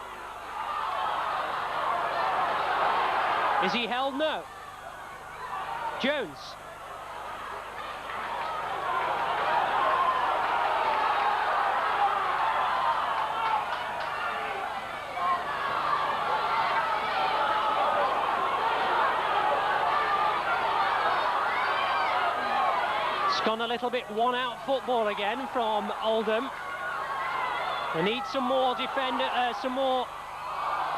Is he held? No. Jones. It's gone a little bit one-out football again from Oldham. They need some more some more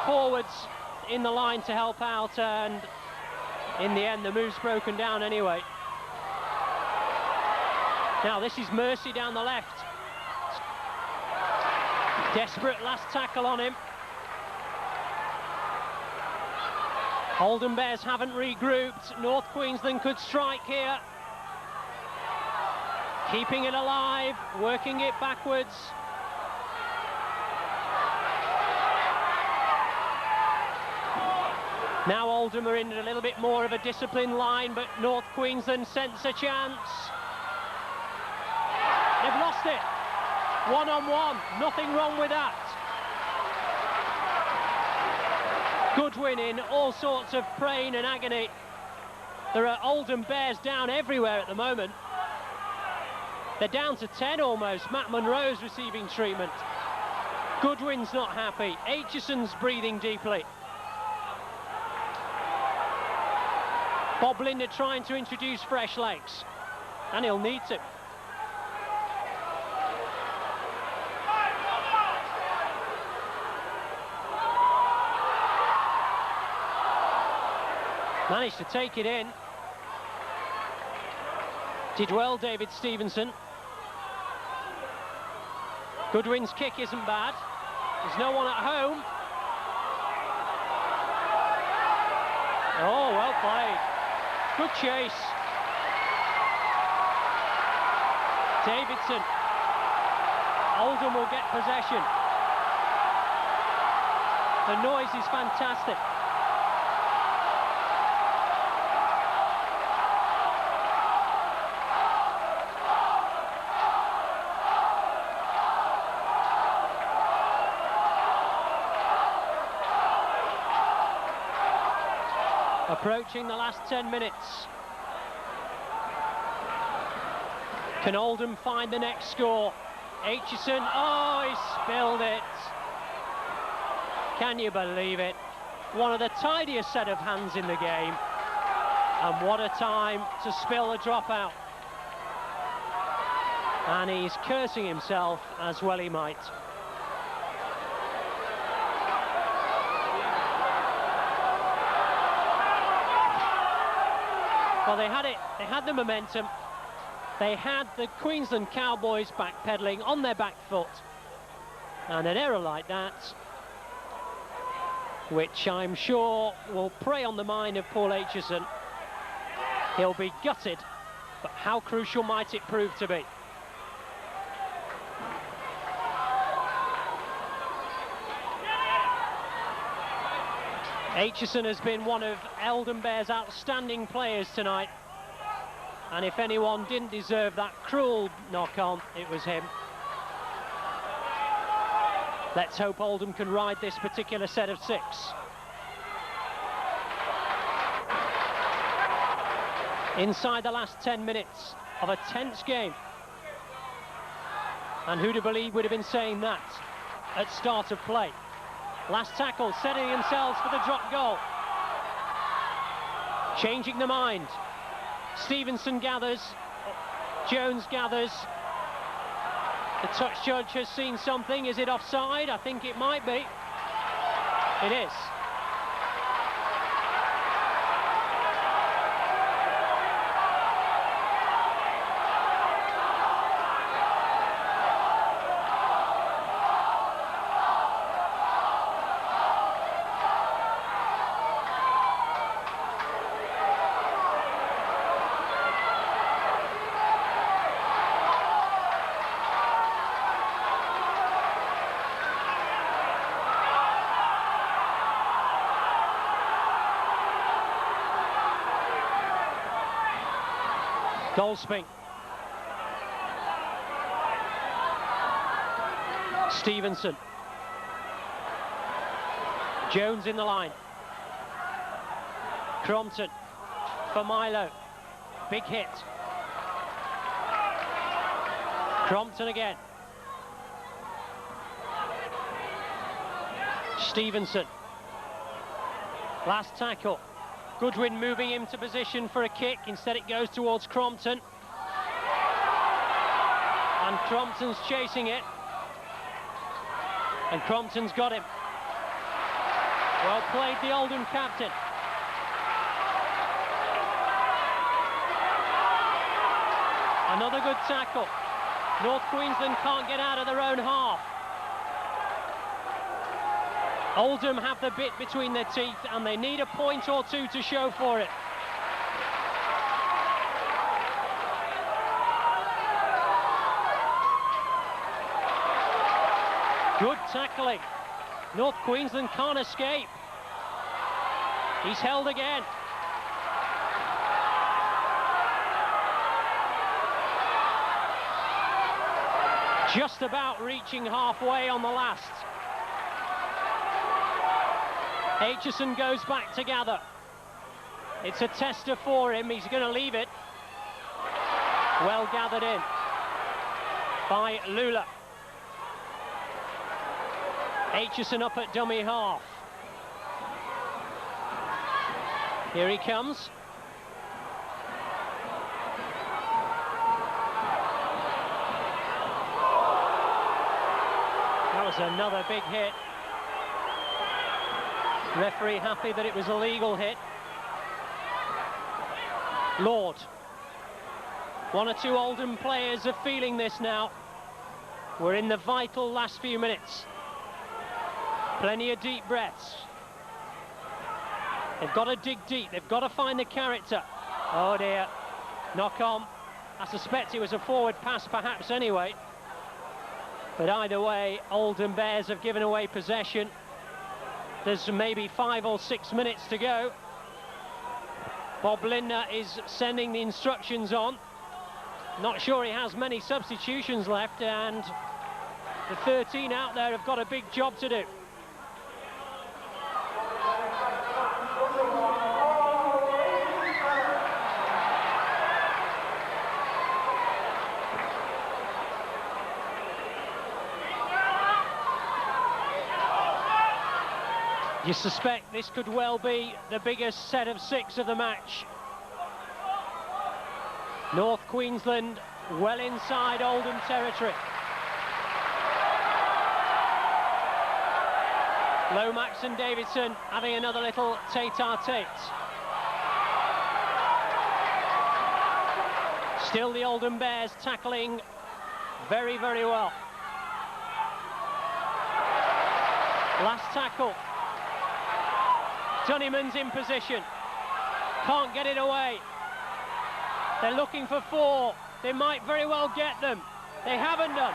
forwards in the line to help out, and in the end the move's broken down anyway. Now this is Mercy down the left. Desperate last tackle on him. Oldham Bears haven't regrouped. North Queensland could strike here. Keeping it alive, working it backwards. Now Oldham are in a little bit more of a disciplined line, but North Queensland sense a chance. They've lost it. One-on-one, nothing wrong with that. Goodwin in all sorts of pain and agony. There are Oldham Bears down everywhere at the moment. They're down to 10 almost. Matt Monroe's receiving treatment. Goodwin's not happy. Aitchison's breathing deeply. Bob Linder trying to introduce fresh legs, and he'll need to. Managed to take it in. Did well, David Stevenson. Goodwin's kick isn't bad. There's no one at home. Oh, well played. Good chase. Davidson. Oldham will get possession. The noise is fantastic. Approaching the last 10 minutes. Can Oldham find the next score? Aitchison, oh, he spilled it. Can you believe it? One of the tidiest set of hands in the game. And what a time to spill a dropout. And he's cursing himself, as well he might. Well, they had it. They had the momentum. They had the Queensland Cowboys backpedaling on their back foot. And an error like that, which I'm sure will prey on the mind of Paul Aitchison. He'll be gutted, but how crucial might it prove to be? Aitchison has been one of Oldham Bears' outstanding players tonight. And if anyone didn't deserve that cruel knock-on, it was him. Let's hope Oldham can ride this particular set of 6. Inside the last 10 minutes of a tense game. And who'd have believed would have been saying that at start of play. Last tackle, setting themselves for the drop goal. Changing the mind. Stevenson gathers, Jones gathers. The touch judge has seen something. Is it offside? I think it might be. It is. Goldsmith. Stevenson. Jones in the line. Crompton for Milo. Big hit. Crompton again. Stevenson. Last tackle. Goodwin moving him to position for a kick. Instead it goes towards Crompton. And Crompton's chasing it. And Crompton's got him. Well played, the Oldham captain. Another good tackle. North Queensland can't get out of their own half. Oldham have the bit between their teeth and they need a point or two to show for it. Good tackling. North Queensland can't escape. He's held again. Just about reaching halfway on the last. Aitchison goes back to gather. It's a tester for him. He's going to leave it. Well gathered in by Lula. Aitchison up at dummy half. Here he comes. That was another big hit. Referee happy that it was a legal hit. Lord. One or two Oldham players are feeling this now. We're in the vital last few minutes. Plenty of deep breaths. They've got to dig deep. They've got to find the character. Oh dear. Knock on. I suspect it was a forward pass perhaps anyway. But either way, Oldham Bears have given away possession. There's maybe 5 or 6 minutes to go. Bob Lindner is sending the instructions on. Not sure he has many substitutions left, and the 13 out there have got a big job to do. You suspect this could well be the biggest set of 6 of the match. North Queensland well inside Oldham territory. Lomax and Davidson having another little tete-a-tete. Still the Oldham Bears tackling very, very well. Last tackle. Dunniman's in position. Can't get it away. They're looking for 4. They might very well get them. They haven't done.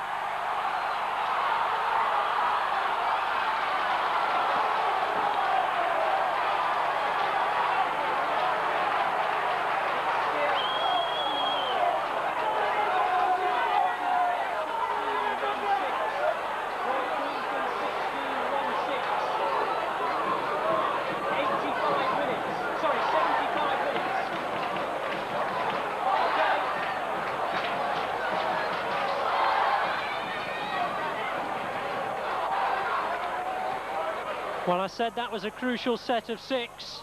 Well, I said that was a crucial set of 6.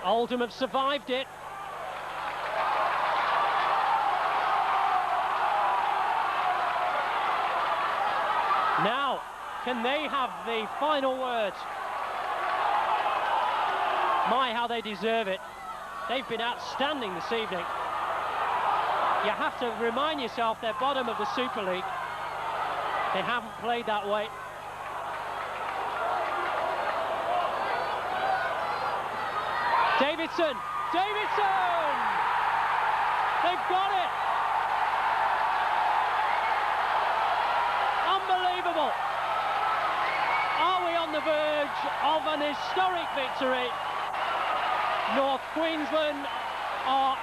Oldham have survived it. Now, can they have the final word? My, how they deserve it. They've been outstanding this evening. You have to remind yourself they're bottom of the Super League. They haven't played that way. Davidson! Davidson! They've got it! Unbelievable! Are we on the verge of an historic victory? North Queensland are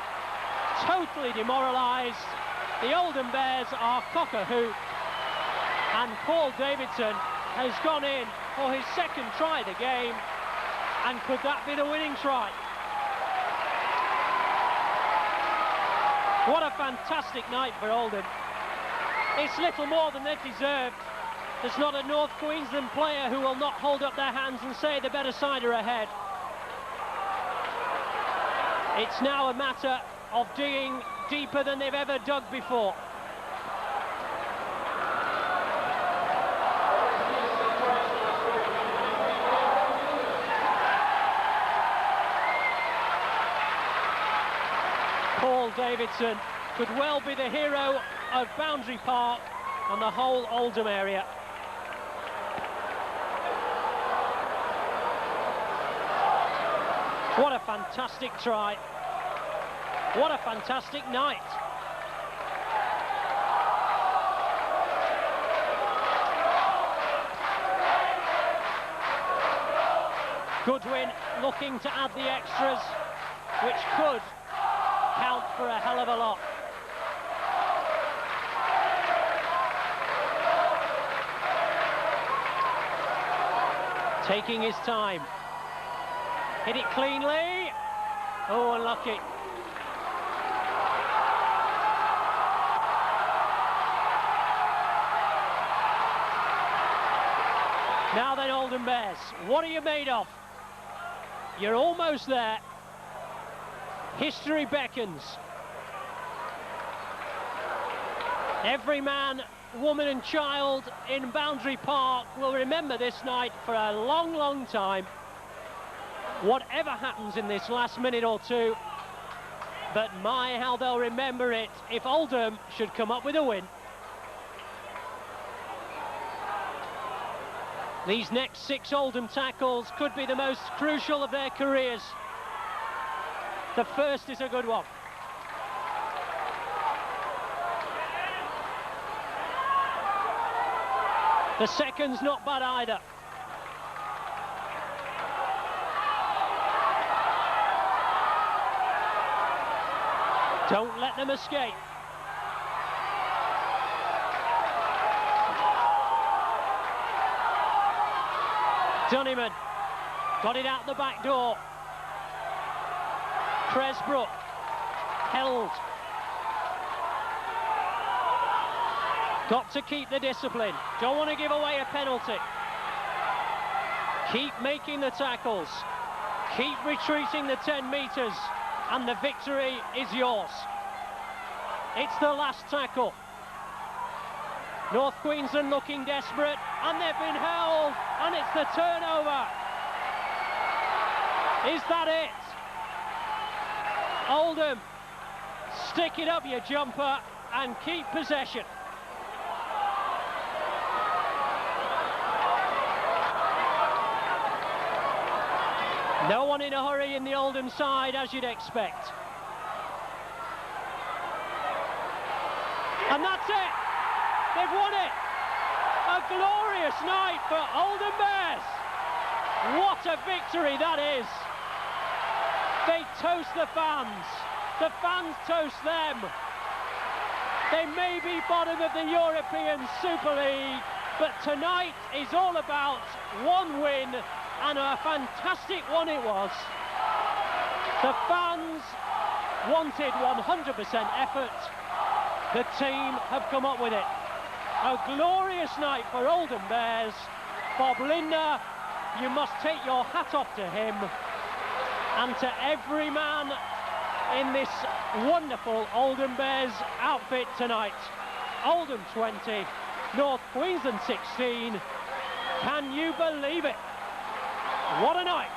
totally demoralised. The Oldham Bears are cock-a-hoop. And Paul Davidson has gone in for his second try of the game. And could that be the winning try? What a fantastic night for Oldham. It's little more than they've deserved. There's not a North Queensland player who will not hold up their hands and say the better side are ahead. It's now a matter of digging deeper than they've ever dug before. Paul Davidson could well be the hero of Boundary Park and the whole Oldham area. What a fantastic try. What a fantastic night. Goodwin looking to add the extras, which could count for a hell of a lot. Taking his time. Hit it cleanly. Oh, unlucky. Now then, Oldham Bears, what are you made of? You're almost there. History beckons. Every man, woman and child in Boundary Park will remember this night for a long, long time. Whatever happens in this last minute or two, but my, how they'll remember it if Oldham should come up with a win. These next 6 Oldham tackles could be the most crucial of their careers. The first is a good one. The second's not bad either. Don't let them escape. Dunniman got it out the back door. Cresbrook held. Got to keep the discipline. Don't want to give away a penalty. Keep making the tackles. Keep retreating the 10 metres, and the victory is yours. It's the last tackle. North Queensland looking desperate, and they've been held, and it's the turnover. Is that it? Oldham, stick it up, your jumper, and keep possession. No one in a hurry in the Oldham side, as you'd expect. And that's it! They've won it! A glorious night for Oldham Bears! What a victory that is! They toast the fans toast them. They may be bottom of the European Super League, but tonight is all about one win, and a fantastic one it was. The fans wanted 100% effort. The team have come up with it. A glorious night for Oldham Bears. Bob Linder, you must take your hat off to him, and to every man in this wonderful Oldham Bears outfit tonight. Oldham 20, North Queensland 16. Can you believe it? What a night!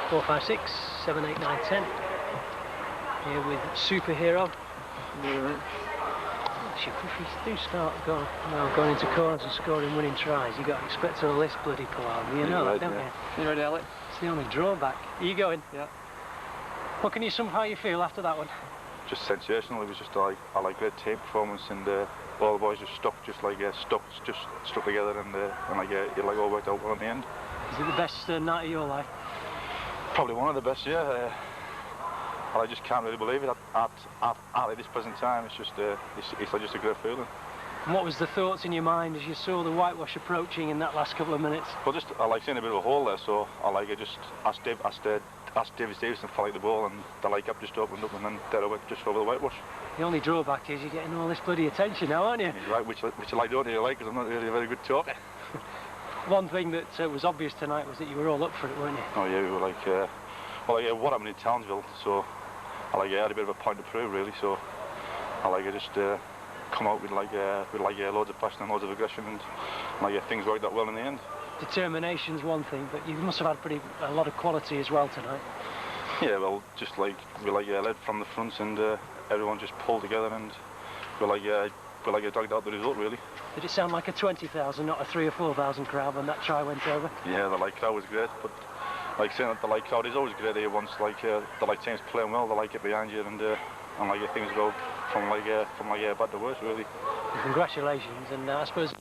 Four, 5, 6, 7, 8, 9, 10. Here with Superhero. If we do start going into corners and scoring winning tries, you've got to expect all this bloody palaver. You know that, don't you? You ready, Alec? It's the only drawback. Are you going? Yeah. What can you somehow you feel after that one? Just sensational. It was just like great team performance, and all the boys just stuck together, and it all worked out well in the end. Is it the best night of your life? Probably one of the best, yeah. I just can't really believe it at this present time. It's just just a great feeling. And what was the thoughts in your mind as you saw the whitewash approaching in that last couple of minutes? Well, I like seeing a bit of a hole there, so I just asked Davis to flight the ball, and the lake up just opened up, and then there I went just over the whitewash. The only drawback is you're getting all this bloody attention now, aren't you? You're right, which I like, don't you, because I'm not really a very good talker. One thing that was obvious tonight was that you were all up for it, weren't you? Oh yeah, we were what happened in Townsville, so I had a bit of a point to prove, really. So I just come out with loads of passion and loads of aggression, and things worked out well in the end. Determination's one thing, but you must have had a lot of quality as well tonight. Yeah, well, just we led from the front, and everyone just pulled together, and we dragged out the result, really. Did it sound like a 20,000, not a 3,000 or 4,000 crowd when that try went over? Yeah, the light crowd was great, but saying that the light crowd is always great here once the light team's playing well, they get behind you, and things go from bad to worse, really. Congratulations, and I suppose